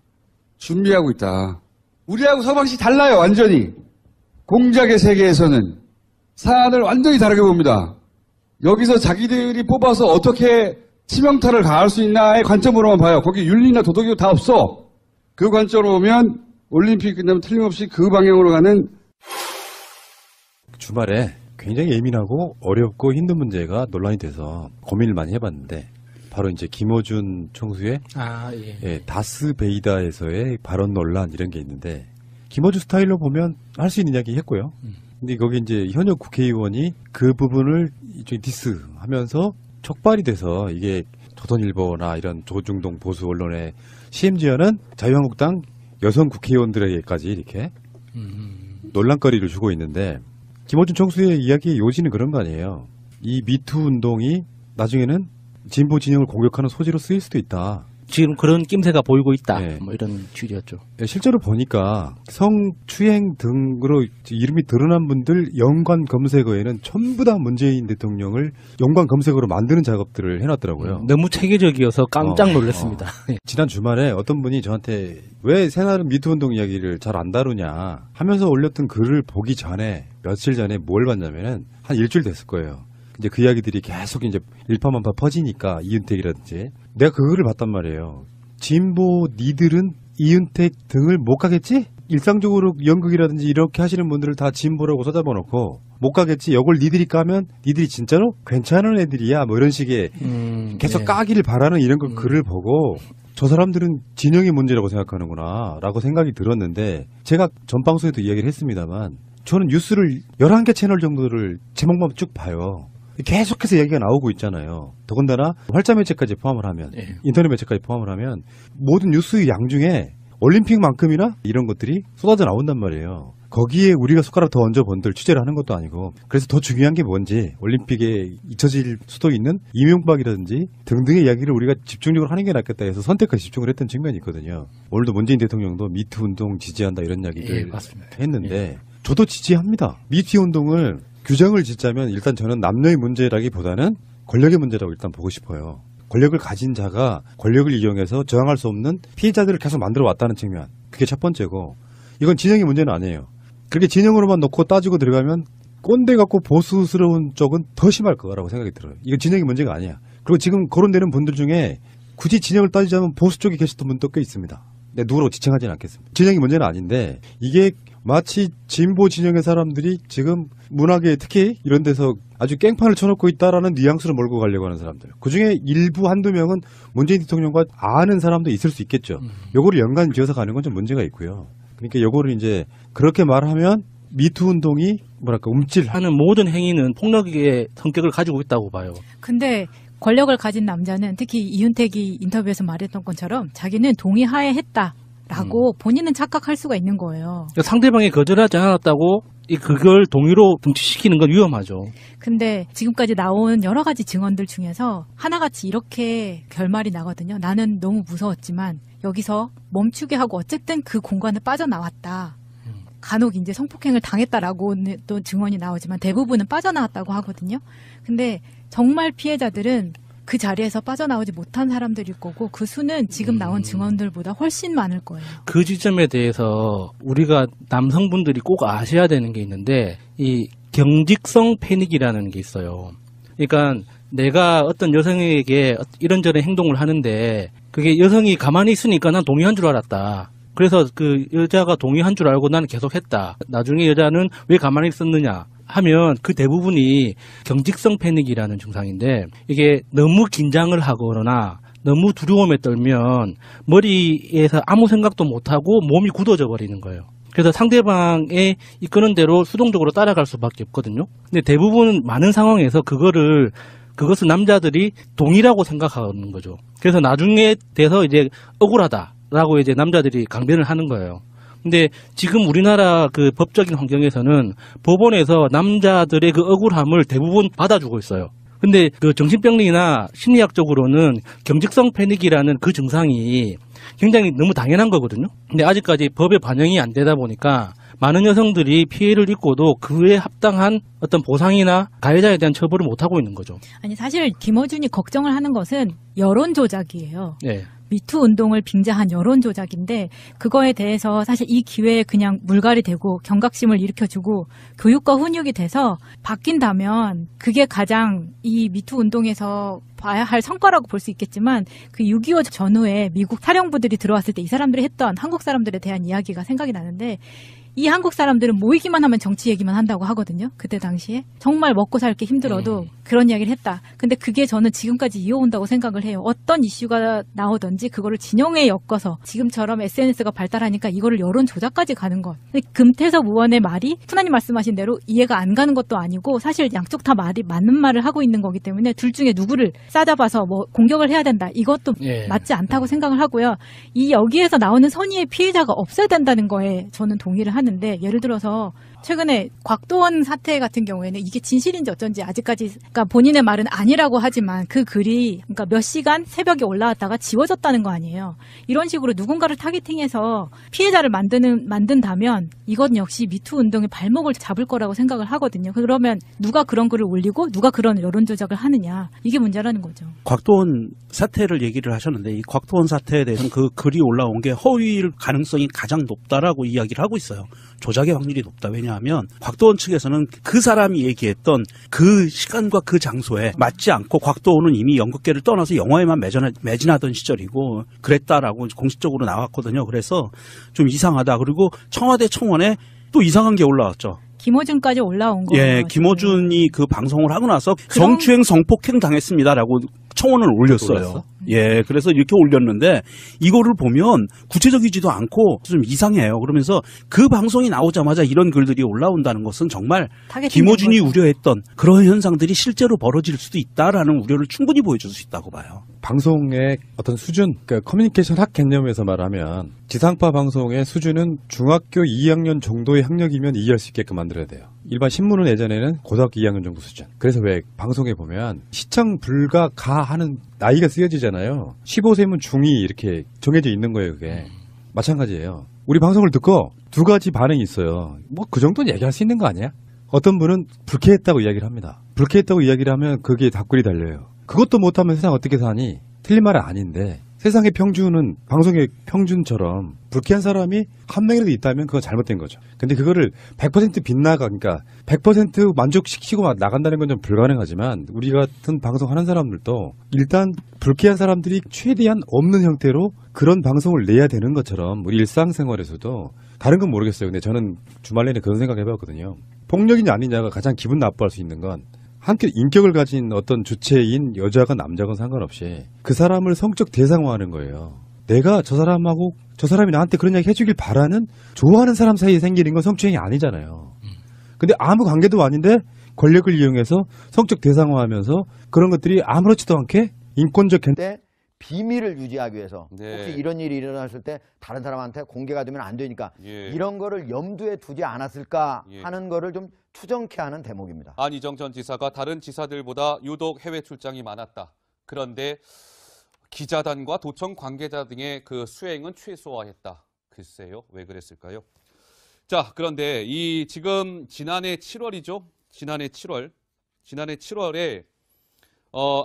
준비하고 있다. 우리하고 서방식 달라요. 완전히. 공작의 세계에서는 사안을 완전히 다르게 봅니다. 여기서 자기들이 뽑아서 어떻게 치명타를 가할 수 있나의 관점으로만 봐요. 거기 윤리나 도덕이 다 없어. 그 관점으로 보면 올림픽 끝나면 틀림없이 그 방향으로 가는. 주말에 굉장히 예민하고 어렵고 힘든 문제가 논란이 돼서 고민을 많이 해봤는데 바로 이제 김어준 총수의 다스베이다에서의 발언 논란 이런 게 있는데 김어준 스타일로 보면 할 수 있는 이야기 했고요. 근데 거기 이제 현역 국회의원이 그 부분을 디스하면서 촉발이 돼서 이게 조선일보나 이런 조중동 보수 언론의 심지어는 자유한국당 여성 국회의원들에게까지 이렇게 논란거리를 주고 있는데 김어준 총수의 이야기의 요지는 그런 거 아니에요. 이 미투 운동이 나중에는 진보 진영을 공격하는 소지로 쓰일 수도 있다. 지금 그런 낌새가 보이고 있다. 뭐 이런 취지였죠. 실제로 보니까 성추행 등으로 이름이 드러난 분들 연관 검색어에는 전부 다 문재인 대통령을 연관 검색어로 만드는 작업들을 해놨더라고요. 너무 체계적이어서 깜짝 놀랐습니다. 지난 주말에 어떤 분이 저한테 왜 새날은 미투 운동 이야기를 잘 안 다루냐 하면서 올렸던 글을 보기 전에 며칠 전에 뭘 봤냐면은 한 일주일 됐을 거예요. 이제 그 이야기들이 계속 이제 일파만파 퍼지니까 이윤택이라든지 내가 그 글을 봤단 말이에요. 진보 니들은 이윤택 등을 못 가겠지? 일상적으로 연극이라든지 이렇게 하시는 분들을 다 진보라고 쏟아버놓고 못 가겠지? 이걸 니들이 까면 니들이 진짜로 괜찮은 애들이야 뭐 이런 식의 계속 까기를 바라는 이런 걸 글을 보고 저 사람들은 진영의 문제라고 생각하는구나 라고 생각이 들었는데 제가 전 방송에도 이야기를 했습니다만 저는 뉴스를 11개 채널 정도를 제목만 쭉 봐요. 계속해서 얘기가 나오고 있잖아요. 더군다나 활자 매체까지 포함을 하면 인터넷 매체까지 포함을 하면 모든 뉴스의 양 중에 올림픽만큼이나 이런 것들이 쏟아져 나온단 말이에요. 거기에 우리가 숟가락 더 얹어 본들 취재를 하는 것도 아니고 그래서 더 중요한 게 뭔지 올림픽에 잊혀질 수도 있는 이명박이라든지 등등의 이야기를 우리가 집중적으로 하는 게 낫겠다 해서 선택과 집중을 했던 측면이 있거든요. 오늘도 문재인 대통령도 미투 운동 지지한다 이런 이야기를 했는데 저도 지지합니다. 미투 운동을 규정을 짓자면 일단 저는 남녀의 문제라기보다는 권력의 문제라고 일단 보고 싶어요. 권력을 가진 자가 권력을 이용해서 저항할 수 없는 피해자들을 계속 만들어 왔다는 측면. 그게 첫 번째고 이건 진영의 문제는 아니에요. 그렇게 진영으로만 놓고 따지고 들어가면 꼰대 같고 보수스러운 쪽은 더 심할 거라고 생각이 들어요. 이건 진영의 문제가 아니야. 그리고 지금 거론되는 분들 중에 굳이 진영을 따지자면 보수 쪽에 계셨던 분도 꽤 있습니다. 네, 누구라고 지칭하지는 않겠습니다. 진영의 문제는 아닌데 이게 마치 진보 진영의 사람들이 지금 문학에 특히 이런 데서 아주 깽판을 쳐놓고 있다라는 뉘앙스를 몰고 가려고 하는 사람들. 그중에 일부 한두 명은 문재인 대통령과 아는 사람도 있을 수 있겠죠. 요거를 연관 지어서 가는 건 좀 문제가 있고요. 그러니까 요거를 이제 그렇게 말하면 미투 운동이 뭐랄까 움찔하는 모든 행위는 폭력의 성격을 가지고 있다고 봐요. 근데 권력을 가진 남자는 특히 이윤택이 인터뷰에서 말했던 것처럼 자기는 동의하에 했다라고 본인은 착각할 수가 있는 거예요. 그러니까 상대방이 거절하지 않았다고 그걸 동의로 등치시키는 건 위험하죠. 근데 지금까지 나온 여러 가지 증언들 중에서 하나같이 이렇게 결말이 나거든요. 나는 너무 무서웠지만 여기서 멈추게 하고 어쨌든 그 공간을 빠져나왔다. 간혹 이제 성폭행을 당했다라고 또 증언이 나오지만 대부분은 빠져나왔다고 하거든요. 근데 정말 피해자들은 그 자리에서 빠져나오지 못한 사람들일 거고 그 수는 지금 나온 증언들보다 훨씬 많을 거예요. 그 지점에 대해서 우리가 남성분들이 꼭 아셔야 되는 게 있는데 이 경직성 패닉이라는 게 있어요. 그러니까 내가 어떤 여성에게 이런저런 행동을 하는데 그게 여성이 가만히 있으니까 난 동의한 줄 알았다. 그래서 그 여자가 동의한 줄 알고 나는 계속 했다. 나중에 여자는 왜 가만히 있었느냐. 하면 그 대부분이 경직성 패닉이라는 증상인데 이게 너무 긴장을 하거나 너무 두려움에 떨면 머리에서 아무 생각도 못하고 몸이 굳어져 버리는 거예요. 그래서 상대방의 이끄는 대로 수동적으로 따라갈 수밖에 없거든요. 근데 대부분 많은 상황에서 그것은 남자들이 동의라고 생각하는 거죠. 그래서 나중에 돼서 이제 억울하다라고 이제 남자들이 강변을 하는 거예요. 근데 지금 우리나라 그 법적인 환경에서는 법원에서 남자들의 그 억울함을 대부분 받아주고 있어요. 근데 그 정신병리나 심리학적으로는 경직성 패닉이라는 그 증상이 굉장히 너무 당연한 거거든요. 근데 아직까지 법에 반영이 안 되다 보니까 많은 여성들이 피해를 입고도 그에 합당한 어떤 보상이나 가해자에 대한 처벌을 못 하고 있는 거죠. 아니 사실 김어준이 걱정을 하는 것은 여론 조작이에요. 네. 미투 운동을 빙자한 여론 조작인데 그거에 대해서 사실 이 기회에 그냥 물갈이 되고 경각심을 일으켜주고 교육과 훈육이 돼서 바뀐다면 그게 가장 이 미투 운동에서 봐야 할 성과라고 볼 수 있겠지만 그 6.25 전후에 미국 사령부들이 들어왔을 때 이 사람들이 했던 한국 사람들에 대한 이야기가 생각이 나는데 이 한국 사람들은 모이기만 하면 정치 얘기만 한다고 하거든요. 그때 당시에. 정말 먹고 살기 힘들어도 그런 이야기를 했다. 근데 그게 저는 지금까지 이어온다고 생각을 해요. 어떤 이슈가 나오든지 그거를 진영에 엮어서 지금처럼 SNS가 발달하니까 이거를 여론 조작까지 가는 것. 금태섭 의원의 말이 푸나님 말씀하신 대로 이해가 안 가는 것도 아니고 사실 양쪽 다 말이 맞는 말을 하고 있는 거기 때문에 둘 중에 누구를 싸잡아서 뭐 공격을 해야 된다. 이것도 맞지 않다고 생각을 하고요. 이 여기에서 나오는 선의의 피해자가 없어야 된다는 거에 저는 동의를 하는데 예를 들어서 최근에 곽도원 사태 같은 경우에는 이게 진실인지 어쩐지 아직까지 그러니까 본인의 말은 아니라고 하지만 그 글이 그러니까 몇 시간 새벽에 올라왔다가 지워졌다는 거 아니에요. 이런 식으로 누군가를 타겟팅해서 피해자를 만든다면 이건 역시 미투 운동의 발목을 잡을 거라고 생각을 하거든요. 그러면 누가 그런 글을 올리고 누가 그런 여론 조작을 하느냐 이게 문제라는 거죠. 곽도원 사태를 얘기를 하셨는데 이 곽도원 사태에 대해서는 그 글이 올라온 게 허위일 가능성이 가장 높다라고 이야기를 하고 있어요. 조작의 확률이 높다. 왜냐하면 곽도원 측에서는 그 사람이 얘기했던 그 시간과 그 장소에 맞지 않고 곽도원은 이미 연극계를 떠나서 영화에만 매진하던 시절이고 그랬다라고 공식적으로 나왔거든요. 그래서 좀 이상하다. 그리고 청와대 청원에 또 이상한 게 올라왔죠. 김어준까지 올라온 거예요. 예, 김어준이 그 방송을 하고 나서 성추행 성폭행 당했습니다라고 청원을 올렸어요. 예, 그래서 이렇게 올렸는데 이거를 보면 구체적이지도 않고 좀 이상해요. 그러면서 그 방송이 나오자마자 이런 글들이 올라온다는 것은 정말 김어준이 우려했던 그런 현상들이 실제로 벌어질 수도 있다라는 우려를 충분히 보여줄 수 있다고 봐요. 방송의 어떤 수준, 그러니까 커뮤니케이션 학 개념에서 말하면 지상파 방송의 수준은 중학교 2학년 정도의 학력이면 이해할 수 있게끔 만들어야 돼요. 일반 신문은 예전에는 고등학교 2학년 정도 수준. 그래서 왜 방송에 보면 시청 불가 가 하는 나이가 쓰여지잖아요. 15세면 중2 이렇게 정해져 있는 거예요, 그게. 마찬가지예요. 우리 방송을 듣고 두 가지 반응이 있어요. 뭐 그 정도는 얘기할 수 있는 거 아니야? 어떤 분은 불쾌했다고 이야기를 합니다. 불쾌했다고 이야기를 하면 거기에 답글이 달려요. 그것도 못하면 세상 어떻게 사니? 틀린 말은 아닌데 세상의 평균은 방송의 평균처럼 불쾌한 사람이 한 명이라도 있다면 그건 잘못된 거죠. 근데 그거를 100% 빗나가, 그러니까 100% 만족시키고 나간다는 건 좀 불가능하지만 우리 같은 방송하는 사람들도 일단 불쾌한 사람들이 최대한 없는 형태로 그런 방송을 내야 되는 것처럼 우리 일상생활에서도 다른 건 모르겠어요. 근데 저는 주말 내내 그런 생각 해봤거든요. 폭력이냐 아니냐가 가장 기분 나빠할 수 있는 건 한껏 인격을 가진 어떤 주체인 여자가 남자건 상관없이 그 사람을 성적 대상화하는 거예요. 내가 저 사람하고 저 사람이 나한테 그런 이야기 해주길 바라는 좋아하는 사람 사이에 생기는 건 성추행이 아니잖아요. 근데 아무 관계도 아닌데 권력을 이용해서 성적 대상화하면서 그런 것들이 아무렇지도 않게 인권적 비밀을 유지하기 위해서 혹시 이런 일이 일어났을 때 다른 사람한테 공개가 되면 안 되니까 이런 거를 염두에 두지 않았을까 하는 거를 좀 추정케 하는 대목입니다. 안희정 전 지사가 다른 지사들보다 유독 해외 출장이 많았다. 그런데 기자단과 도청 관계자 등의 그 수행은 최소화했다. 글쎄요, 왜 그랬을까요? 자, 그런데 이 지금 지난해 7월이죠. 지난해 7월에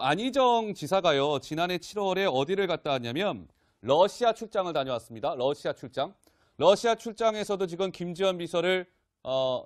안희정 지사가요. 지난해 7월에 어디를 갔다 왔냐면 러시아 출장을 다녀왔습니다. 러시아 출장에서도 지금 김지현 비서를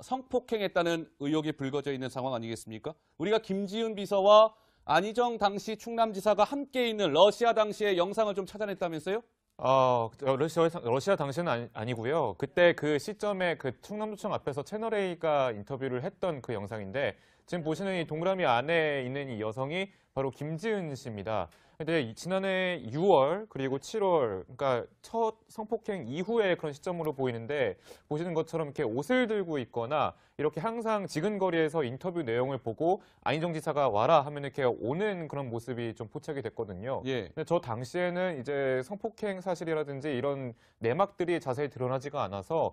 성폭행했다는 의혹이 불거져 있는 상황 아니겠습니까? 우리가 김지은 비서와 안희정 당시 충남지사가 함께 있는 러시아 당시의 영상을 좀 찾아냈다면서요? 러시아 당시는 아니고요. 그때 그 시점에 그 충남도청 앞에서 채널A가 인터뷰를 했던 그 영상인데 지금 보시는 이 동그라미 안에 있는 이 여성이 바로 김지은 씨입니다. 근데 지난해 6월 그리고 7월 그러니까 첫 성폭행 이후의 그런 시점으로 보이는데 보시는 것처럼 이렇게 옷을 들고 있거나 이렇게 항상 지근거리에서 인터뷰 내용을 보고 안희정 지사가 와라 하면 이렇게 오는 그런 모습이 좀 포착이 됐거든요. 예. 근데 저 당시에는 이제 성폭행 사실이라든지 이런 내막들이 자세히 드러나지가 않아서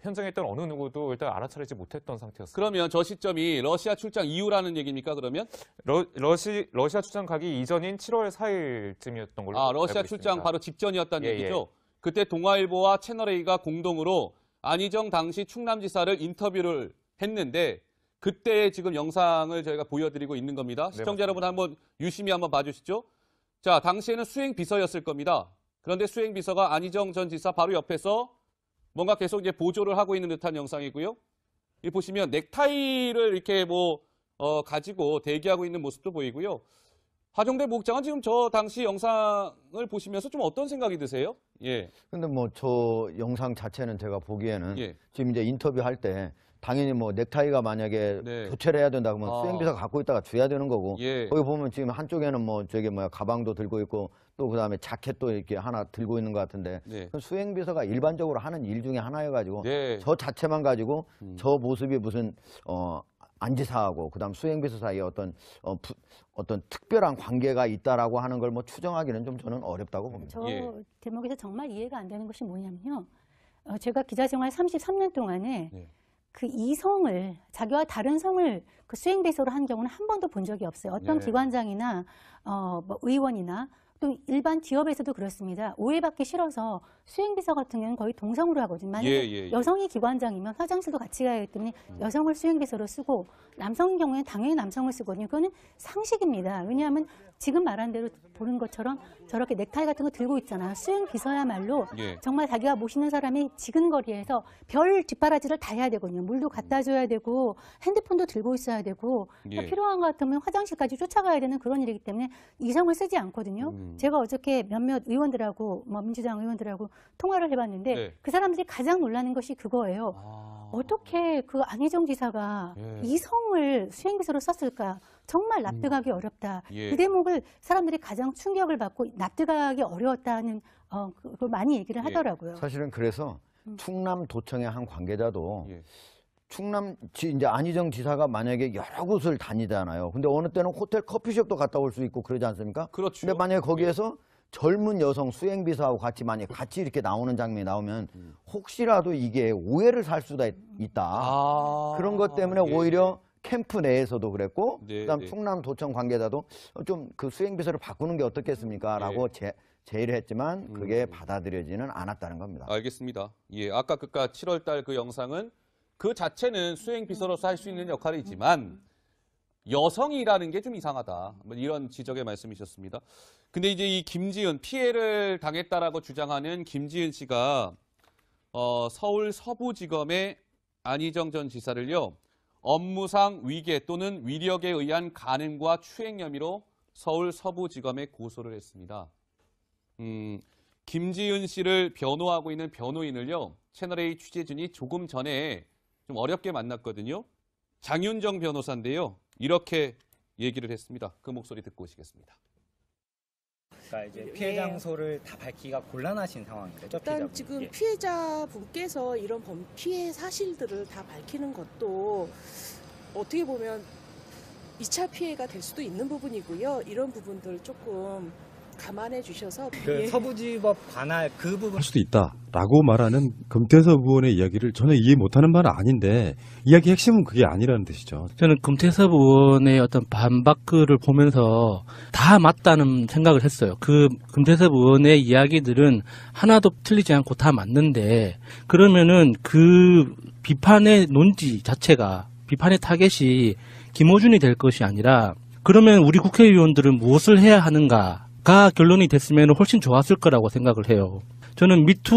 현장에 있던 어느 누구도 일단 알아차리지 못했던 상태였어요. 그러면 저 시점이 러시아 출장 이후라는 얘기입니까? 그러면 러시아 출장 가기 이전인 7월 4일쯤이었던 걸로 알고 러시아 있습니다. 출장 바로 직전이었다는 예, 얘기죠. 그때 동아일보와 채널A가 공동으로 안희정 당시 충남지사를 인터뷰를 했는데 그때 지금 영상을 저희가 보여드리고 있는 겁니다. 시청자 여러분 한번 유심히 한번 봐주시죠. 자, 당시에는 수행비서였을 겁니다. 그런데 수행비서가 안희정 전 지사 바로 옆에서 뭔가 계속 이제 보조를 하고 있는 듯한 영상이고요. 이 보시면 넥타이를 이렇게 가지고 대기하고 있는 모습도 보이고요. 하정대 부국장은 지금 저 당시 영상을 보시면서 좀 어떤 생각이 드세요? 예. 근데 저 영상 자체는 제가 보기에는 지금 이제 인터뷰할 때 당연히 넥타이가 만약에 교체를 해야 된다 그러면 수행비서가 갖고 있다가 줘야 되는 거고 거기 보면 지금 한쪽에는 가방도 들고 있고 또 그다음에 자켓도 이렇게 하나 들고 있는 것 같은데 수행비서가 일반적으로 하는 일 중에 하나여가지고 저 자체만 가지고 저 모습이 무슨 안지사하고 그다음 수행비서 사이에 어떤 특별한 관계가 있다라고 하는 걸 추정하기는 좀 저는 어렵다고 봅니다. 저 대목에서 정말 이해가 안 되는 것이 뭐냐면요. 제가 기자 생활 33년 동안에 그 이성을 자기와 다른 성을 그 수행비서로 한 경우는 한 번도 본 적이 없어요. 어떤 기관장이나 의원이나 또 일반 기업에서도 그렇습니다. 오해받기 싫어서 수행비서 같은 경우는 거의 동성으로 하거든요. 만약에 여성이 기관장이면 화장실도 같이 가야 하기 때문에 여성을 수행비서로 쓰고 남성인 경우에는 당연히 남성을 쓰거든요. 그거는 상식입니다. 왜냐하면 지금 말한 대로 보는 것처럼 저렇게 넥타이 같은 거 들고 있잖아요. 수행비서야말로 정말 자기가 모시는 사람이 지근거리에서 별 뒷바라지를 다 해야 되거든요. 물도 갖다 줘야 되고 핸드폰도 들고 있어야 되고 그러니까 필요한 것 같으면 화장실까지 쫓아가야 되는 그런 일이기 때문에 이성을 쓰지 않거든요. 제가 어저께 몇몇 의원들하고 민주당 의원들하고 통화를 해봤는데 그 사람들이 가장 놀라는 것이 그거예요. 어떻게 그 안희정 지사가 이성을 수행비서로 썼을까? 정말 납득하기 어렵다. 그 대목을 사람들이 가장 충격을 받고 납득하기 어려웠다는 그걸 많이 얘기를 하더라고요. 사실은 그래서 충남도청의 한 관계자도 이제 안희정 지사가 만약에 여러 곳을 다니잖아요. 근데 어느 때는 호텔 커피숍도 갔다 올 수 있고 그러지 않습니까? 그렇죠. 근데 만약에 거기에서 젊은 여성 수행비서하고 같이 이렇게 나오는 장면이 나오면 혹시라도 이게 오해를 살 수가 있다. 그런 것 때문에 오히려 캠프 내에서도 그랬고 그다음 충남도청 관계자도 좀 그 수행비서를 바꾸는 게 어떻겠습니까? 라고 제의를 했지만 그게 받아들여지는 않았다는 겁니다. 알겠습니다. 아까 7월 달 그 영상은 그 자체는 수행비서로서 할 수 있는 역할이지만 여성이라는 게 좀 이상하다. 이런 지적의 말씀이셨습니다. 근데 이제 이 김지은, 피해를 당했다라고 주장하는 김지은 씨가 서울 서부지검의 안희정 전 지사를요, 업무상 위계 또는 위력에 의한 간음과 추행 혐의로 서울 서부지검에 고소를 했습니다. 김지은 씨를 변호하고 있는 변호인을요, 채널A 취재진이 조금 전에 좀 어렵게 만났거든요. 장윤정 변호사인데요. 이렇게 얘기를 했습니다. 그 목소리 듣고 오시겠습니다. 그러니까 이제 피해 장소를 다 밝히기가 곤란하신 상황이죠. 일단 지금 피해자분께서 이런 피해 사실들을 다 밝히는 것도 어떻게 보면 2차 피해가 될 수도 있는 부분이고요. 이런 부분들 조금 감안해 주셔서 서부지법 관할 그 부분 할 수도 있다라고 말하는 금태섭 의원의 이야기를 전혀 이해 못하는 바는 아닌데 이야기 핵심은 그게 아니라는 뜻이죠. 저는 금태섭 의원의 어떤 반박글을 보면서 다 맞다는 생각을 했어요. 그 금태섭 의원의 이야기들은 하나도 틀리지 않고 다 맞는데 그러면은 그 비판의 논지 자체가 비판의 타겟이 김어준이 될 것이 아니라 그러면 우리 국회의원들은 무엇을 해야 하는가가 결론이 됐으면 훨씬 좋았을 거라고 생각을 해요. 저는 미투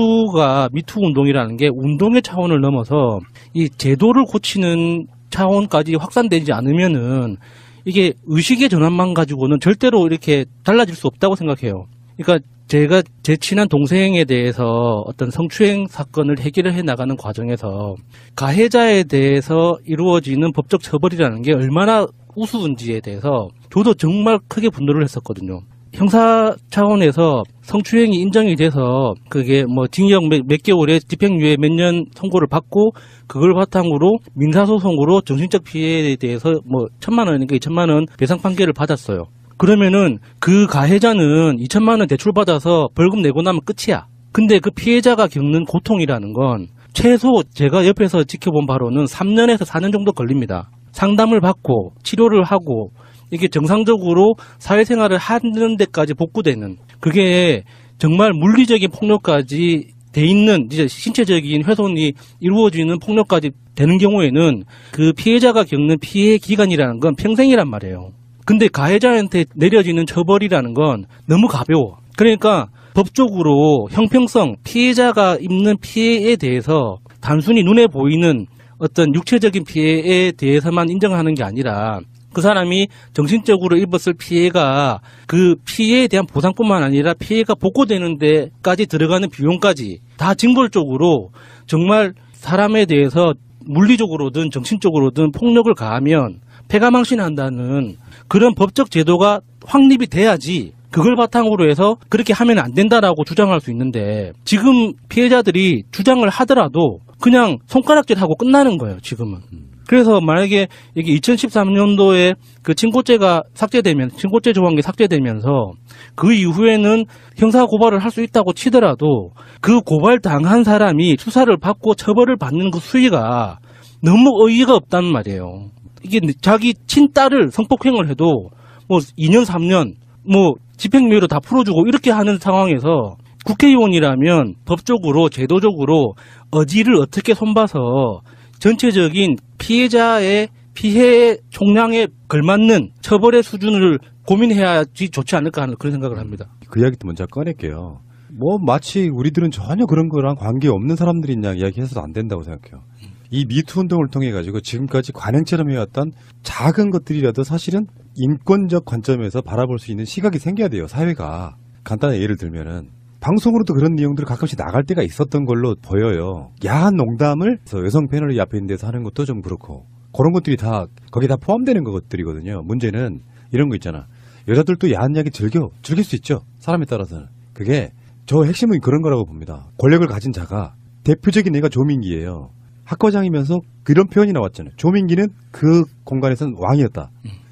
운동이라는 게 운동의 차원을 넘어서 이 제도를 고치는 차원까지 확산되지 않으면은 이게 의식의 전환만 가지고는 절대로 이렇게 달라질 수 없다고 생각해요. 그러니까 제가 제 친한 동생에 대해서 어떤 성추행 사건을 해결을 해 나가는 과정에서 가해자에 대해서 이루어지는 법적 처벌이라는 게 얼마나 우스운지에 대해서 저도 정말 크게 분노를 했었거든요. 형사 차원에서 성추행이 인정이 돼서 그게 뭐 징역 몇 개월에 집행유예 몇 년 선고를 받고 그걸 바탕으로 민사소송으로 정신적 피해에 대해서 뭐 1,000만 원인가 2,000만 원 배상 판결을 받았어요. 그러면은 그 가해자는 2,000만 원 대출받아서 벌금 내고 나면 끝이야. 근데 그 피해자가 겪는 고통이라는 건 최소 제가 옆에서 지켜본 바로는 3년에서 4년 정도 걸립니다. 상담을 받고 치료를 하고 이게 정상적으로 사회생활을 하는 데까지 복구되는, 그게 정말 물리적인 폭력까지 돼 있는, 이제 신체적인 훼손이 이루어지는 폭력까지 되는 경우에는 그 피해자가 겪는 피해 기간이라는 건 평생이란 말이에요. 근데 가해자한테 내려지는 처벌이라는 건 너무 가벼워. 그러니까 법적으로 형평성, 피해자가 입는 피해에 대해서 단순히 눈에 보이는 어떤 육체적인 피해에 대해서만 인정하는 게 아니라 그 사람이 정신적으로 입었을 피해가 그 피해에 대한 보상뿐만 아니라 피해가 복구되는 데까지 들어가는 비용까지 다 징벌적으로 정말 사람에 대해서 물리적으로든 정신적으로든 폭력을 가하면 패가망신한다는 그런 법적 제도가 확립이 돼야지 그걸 바탕으로 해서 그렇게 하면 안 된다라고 주장할 수 있는데, 지금 피해자들이 주장을 하더라도 그냥 손가락질하고 끝나는 거예요, 지금은. 그래서 만약에 이게 2013년도에 그 친고죄가 삭제되면, 친고죄 조항이 삭제되면서 그 이후에는 형사 고발을 할 수 있다고 치더라도 그 고발 당한 사람이 수사를 받고 처벌을 받는 그 수위가 너무 어이가 없다는 말이에요. 이게 자기 친딸을 성폭행을 해도 뭐 2년, 3년, 뭐 집행유예로 다 풀어주고 이렇게 하는 상황에서 국회의원이라면 법적으로, 제도적으로 어지를 어떻게 손봐서 전체적인 피해자의 피해 총량에 걸맞는 처벌의 수준을 고민해야지 좋지 않을까 하는 그런 생각을 합니다. 그 이야기도 먼저 꺼낼게요. 뭐 마치 우리들은 전혀 그런 거랑 관계없는 사람들인 양 이야기해서도 안 된다고 생각해요. 이 미투 운동을 통해 가지고 지금까지 관행처럼 해왔던 작은 것들이라도 사실은 인권적 관점에서 바라볼 수 있는 시각이 생겨야 돼요, 사회가. 간단한 예를 들면은 방송으로도 그런 내용들을 가끔씩 나갈 때가 있었던 걸로 보여요. 야한 농담을 여성 패널이 앞에 있는 데서 하는 것도 좀 그렇고, 그런 것들이 다 거기에 다 포함되는 것들이거든요. 문제는 이런 거 있잖아. 여자들도 야한 이야기 즐길 수 있죠, 사람에 따라서는. 그게 저 핵심은 그런 거라고 봅니다. 권력을 가진 자가, 대표적인 애가 조민기예요. 학과장이면서 그런 표현이 나왔잖아요. 조민기는 그 공간에서는 왕이었다.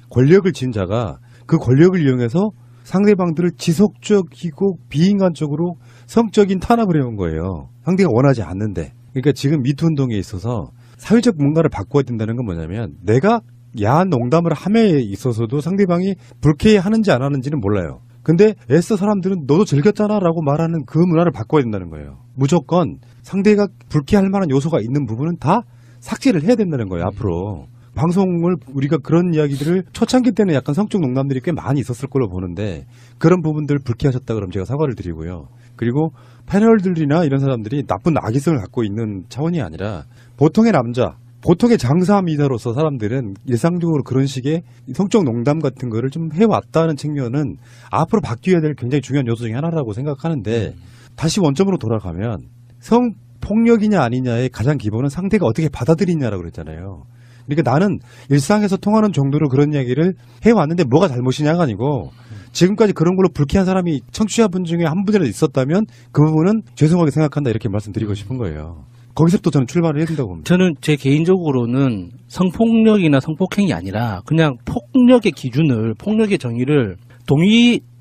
권력을 쥔 자가 그 권력을 이용해서 상대방들을 지속적이고 비인간적으로 성적인 탄압을 해온 거예요. 상대가 원하지 않는데. 그러니까 지금 미투 운동에 있어서 사회적 뭔가를 바꿔야 된다는 건 뭐냐면, 내가 야한 농담을 함에 있어서도 상대방이 불쾌해하는지 안 하는지는 몰라요. 근데 애써 사람들은 너도 즐겼잖아 라고 말하는 그 문화를 바꿔야 된다는 거예요. 무조건 상대가 불쾌할 만한 요소가 있는 부분은 다 삭제를 해야 된다는 거예요, 앞으로. 방송을 우리가 그런 이야기들을 초창기 때는 약간 성적 농담들이 꽤 많이 있었을 걸로 보는데, 그런 부분들 불쾌하셨다 그러면 제가 사과를 드리고요. 그리고 패널들이나 이런 사람들이 나쁜 악의성을 갖고 있는 차원이 아니라 보통의 남자, 보통의 장사미자로서 사람들은 일상적으로 그런 식의 성적 농담 같은 거를 좀 해왔다는 측면은 앞으로 바뀌어야 될 굉장히 중요한 요소 중에 하나라고 생각하는데, 다시 원점으로 돌아가면 성폭력이냐 아니냐의 가장 기본은 상대가 어떻게 받아들이냐라고 그랬잖아요. 그러니까 나는 일상에서 통하는 정도로 그런 이야기를 해왔는데 뭐가 잘못이냐가 아니고, 지금까지 그런 걸로 불쾌한 사람이 청취자분 중에 한 분이라도 있었다면 그 부분은 죄송하게 생각한다, 이렇게 말씀드리고 싶은 거예요. 거기서부터 저는 출발을 해야 된다고 봅니다. 저는 제 개인적으로는 성폭력이나 성폭행이 아니라 그냥 폭력의 기준을, 폭력의 정의를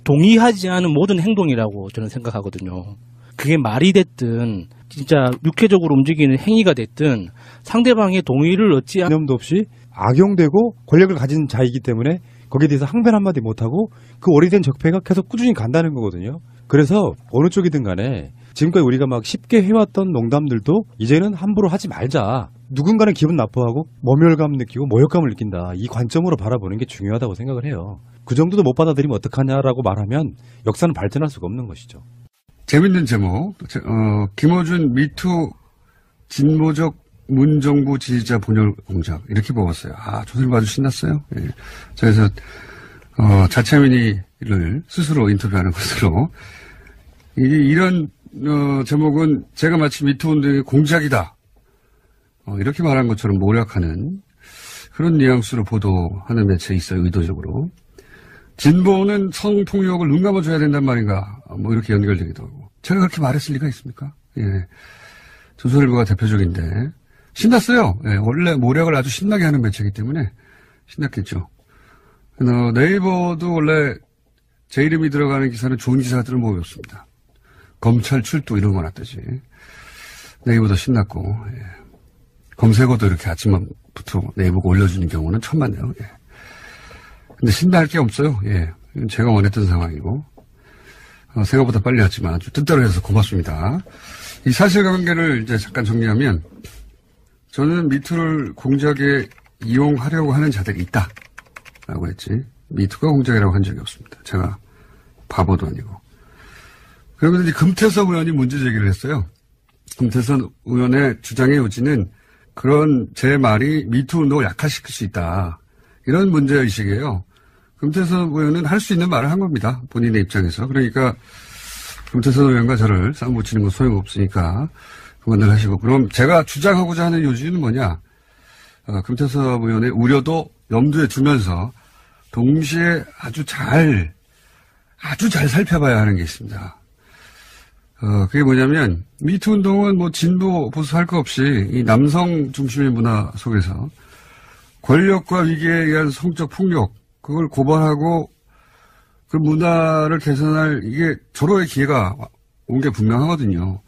동의하지 않은 모든 행동이라고 저는 생각하거든요. 그게 말이 됐든 진짜 육체적으로 움직이는 행위가 됐든 상대방의 동의를 얻지 않은 개념도 없이 악용되고 권력을 가진 자이기 때문에 거기에 대해서 항변 한마디 못하고 그 오래된 적폐가 계속 꾸준히 간다는 거거든요. 그래서 어느 쪽이든 간에 지금까지 우리가 막 쉽게 해왔던 농담들도 이제는 함부로 하지 말자. 누군가는 기분 나빠하고 모멸감 느끼고 모욕감을 느낀다. 이 관점으로 바라보는 게 중요하다고 생각을 해요. 그 정도도 못 받아들이면 어떡하냐라고 말하면 역사는 발전할 수가 없는 것이죠. 재밌는 제목. 김어준 미투 진보적 문정부 지지자 분열 공작. 이렇게 뽑았어요. 조선일보 아주 신났어요. 예. 자, 그래서 자체민의를 스스로 인터뷰하는 것으로 이런 제목은 제가 마치 미투운동의 공작이다 이렇게 말한 것처럼 모략하는 그런 뉘앙스로 보도하는 매체에 있어요. 의도적으로. 진보는 성폭력을 눈 감아줘야 된단 말인가 뭐 이렇게 연결되기도 하고. 제가 그렇게 말했을 리가 있습니까? 예. 조선일보가 대표적인데 신났어요. 예. 원래 모략을 아주 신나게 하는 매체이기 때문에 신났겠죠. 네이버도 원래 제 이름이 들어가는 기사는 좋은 기사들을 모였습니다. 검찰 출두 이런 거 났듯이. 네이버도 신났고, 예. 검색어도 이렇게 아침부터 네이버가 올려주는 경우는 처음 봤네요. 예. 근데 신날 게 없어요. 예. 제가 원했던 상황이고. 생각보다 빨리 왔지만 아주 뜻대로 해서 고맙습니다. 이 사실관계를 이제 잠깐 정리하면 저는 미투를 공작에 이용하려고 하는 자들이 있다. 라고 했지. 미투가 공작이라고 한 적이 없습니다. 제가 바보도 아니고. 그러면서 이제 금태섭 의원이 문제 제기를 했어요. 금태섭 의원의 주장의 요지는 그런 제 말이 미투 운동을 약화시킬 수 있다. 이런 문제의식이에요. 금태섭 의원은 할 수 있는 말을 한 겁니다. 본인의 입장에서. 그러니까 금태섭 의원과 저를 싸움 붙이는 건 소용없으니까 그만들 하시고. 그럼 제가 주장하고자 하는 요지는 뭐냐. 금태섭 의원의 우려도 염두에 두면서 동시에 아주 잘 살펴봐야 하는 게 있습니다. 그게 뭐냐면 미투 운동은 뭐 진보 보수 할 거 없이 이 남성 중심의 문화 속에서 권력과 위기에 의한 성적 폭력 그걸 고발하고 그 문화를 개선할 이게 절호의 기회가 온 게 분명하거든요.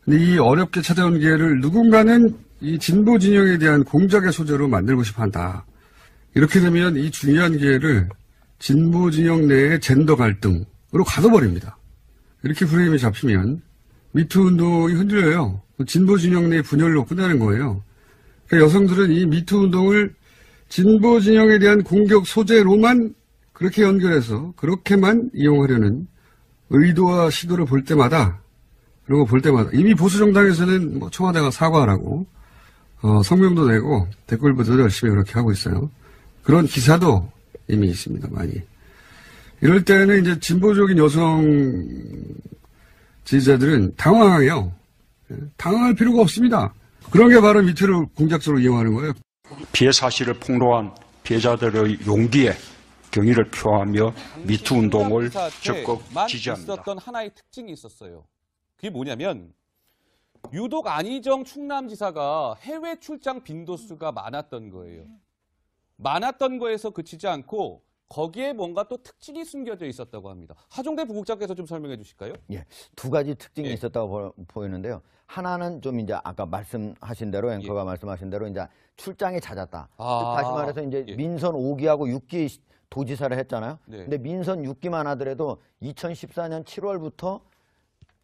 근데 이 어렵게 찾아온 기회를 누군가는 이 진보 진영에 대한 공작의 소재로 만들고 싶어 한다. 이렇게 되면 이 중요한 기회를 진보 진영 내의 젠더 갈등으로 가둬버립니다. 이렇게 프레임이 잡히면 미투 운동이 흔들려요. 진보 진영 내 분열로 끝나는 거예요. 그러니까 여성들은 이 미투 운동을 진보 진영에 대한 공격 소재로만 그렇게 연결해서 그렇게만 이용하려는 의도와 시도를 볼 때마다 그리고 볼 때마다 이미 보수 정당에서는 뭐 청와대가 사과하라고 성명도 내고 댓글부터 열심히 그렇게 하고 있어요. 그런 기사도 이미 있습니다. 많이. 이럴 때는 이제 진보적인 여성 지지자들은 당황해요. 당황할 필요가 없습니다. 그런 게 바로 미투를 공작적으로 이용하는 거예요. 피해 사실을 폭로한 피해자들의 용기에 경의를 표하며 미투 운동을 적극 지지합니다. 있었던 하나의 특징이 있었어요. 그게 뭐냐면 유독 안희정 충남지사가 해외 출장 빈도수가 많았던 거예요. 많았던 거에서 그치지 않고 거기에 뭔가 또 특징이 숨겨져 있었다고 합니다. 하종대 부국장께서 좀 설명해 주실까요? 예, 두 가지 특징이 있었다고 보이는데요. 하나는 좀 이제 아까 말씀하신 대로 앵커가 말씀하신 대로 이제 출장이 잦았다. 다시 말해서 이제 민선 5기하고 6기 도지사를 했잖아요. 근데 민선 6기만 하더라도 2014년 7월부터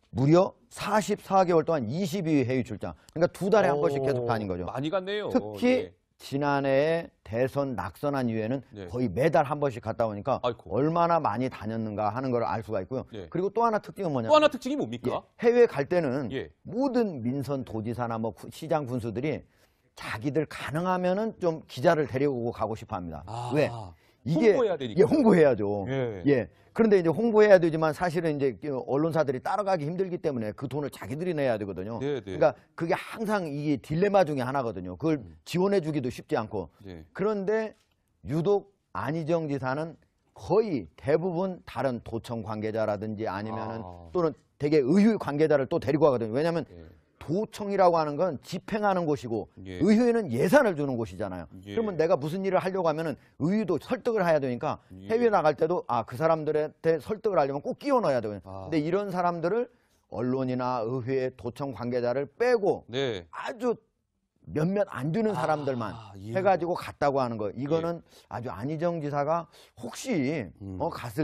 무려 44개월 동안 22회 해외 출장. 그러니까 두 달에 한 번씩 계속 다닌 거죠. 많이 갔네요. 특히 지난해에 대선 낙선한 이후에는 거의 매달 한 번씩 갔다 오니까 얼마나 많이 다녔는가 하는 걸 알 수가 있고요. 그리고 또 하나 특징은 뭐냐면 또 하나 특징이 뭡니까? 해외 갈 때는 모든 민선 도지사나 뭐 시장 군수들이 자기들 가능하면은 좀 기자를 데리고 가고 싶어 합니다. 왜? 이게 홍보해야 되니까. 홍보해야죠. 그런데 이제 홍보해야 되지만 사실은 이제 언론사들이 따라가기 힘들기 때문에 그 돈을 자기들이 내야 되거든요. 그러니까 그게 항상 이게 딜레마 중에 하나거든요. 그걸 지원해주기도 쉽지 않고. 그런데 유독 안희정 지사는 거의 대부분 다른 도청 관계자라든지 아니면은 또는 되게 의회 관계자를 또 데리고 가거든요. 왜냐하면 도청이라고 하는 건 집행하는 곳이고 의회는 예산을 주는 곳이잖아요. 그러면 내가 무슨 일을 하려고 하면은 의회도 설득을 해야 되니까 해외 나갈 때도 그 사람들한테 설득을 하려면 꼭 끼워 넣어야 되거든요. 근데 이런 사람들을 언론이나 의회 도청 관계자를 빼고 아주 몇몇 안 되는 사람들만 해가지고 갔다고 하는 거. 이거는 아주 안희정 지사가 혹시 갔을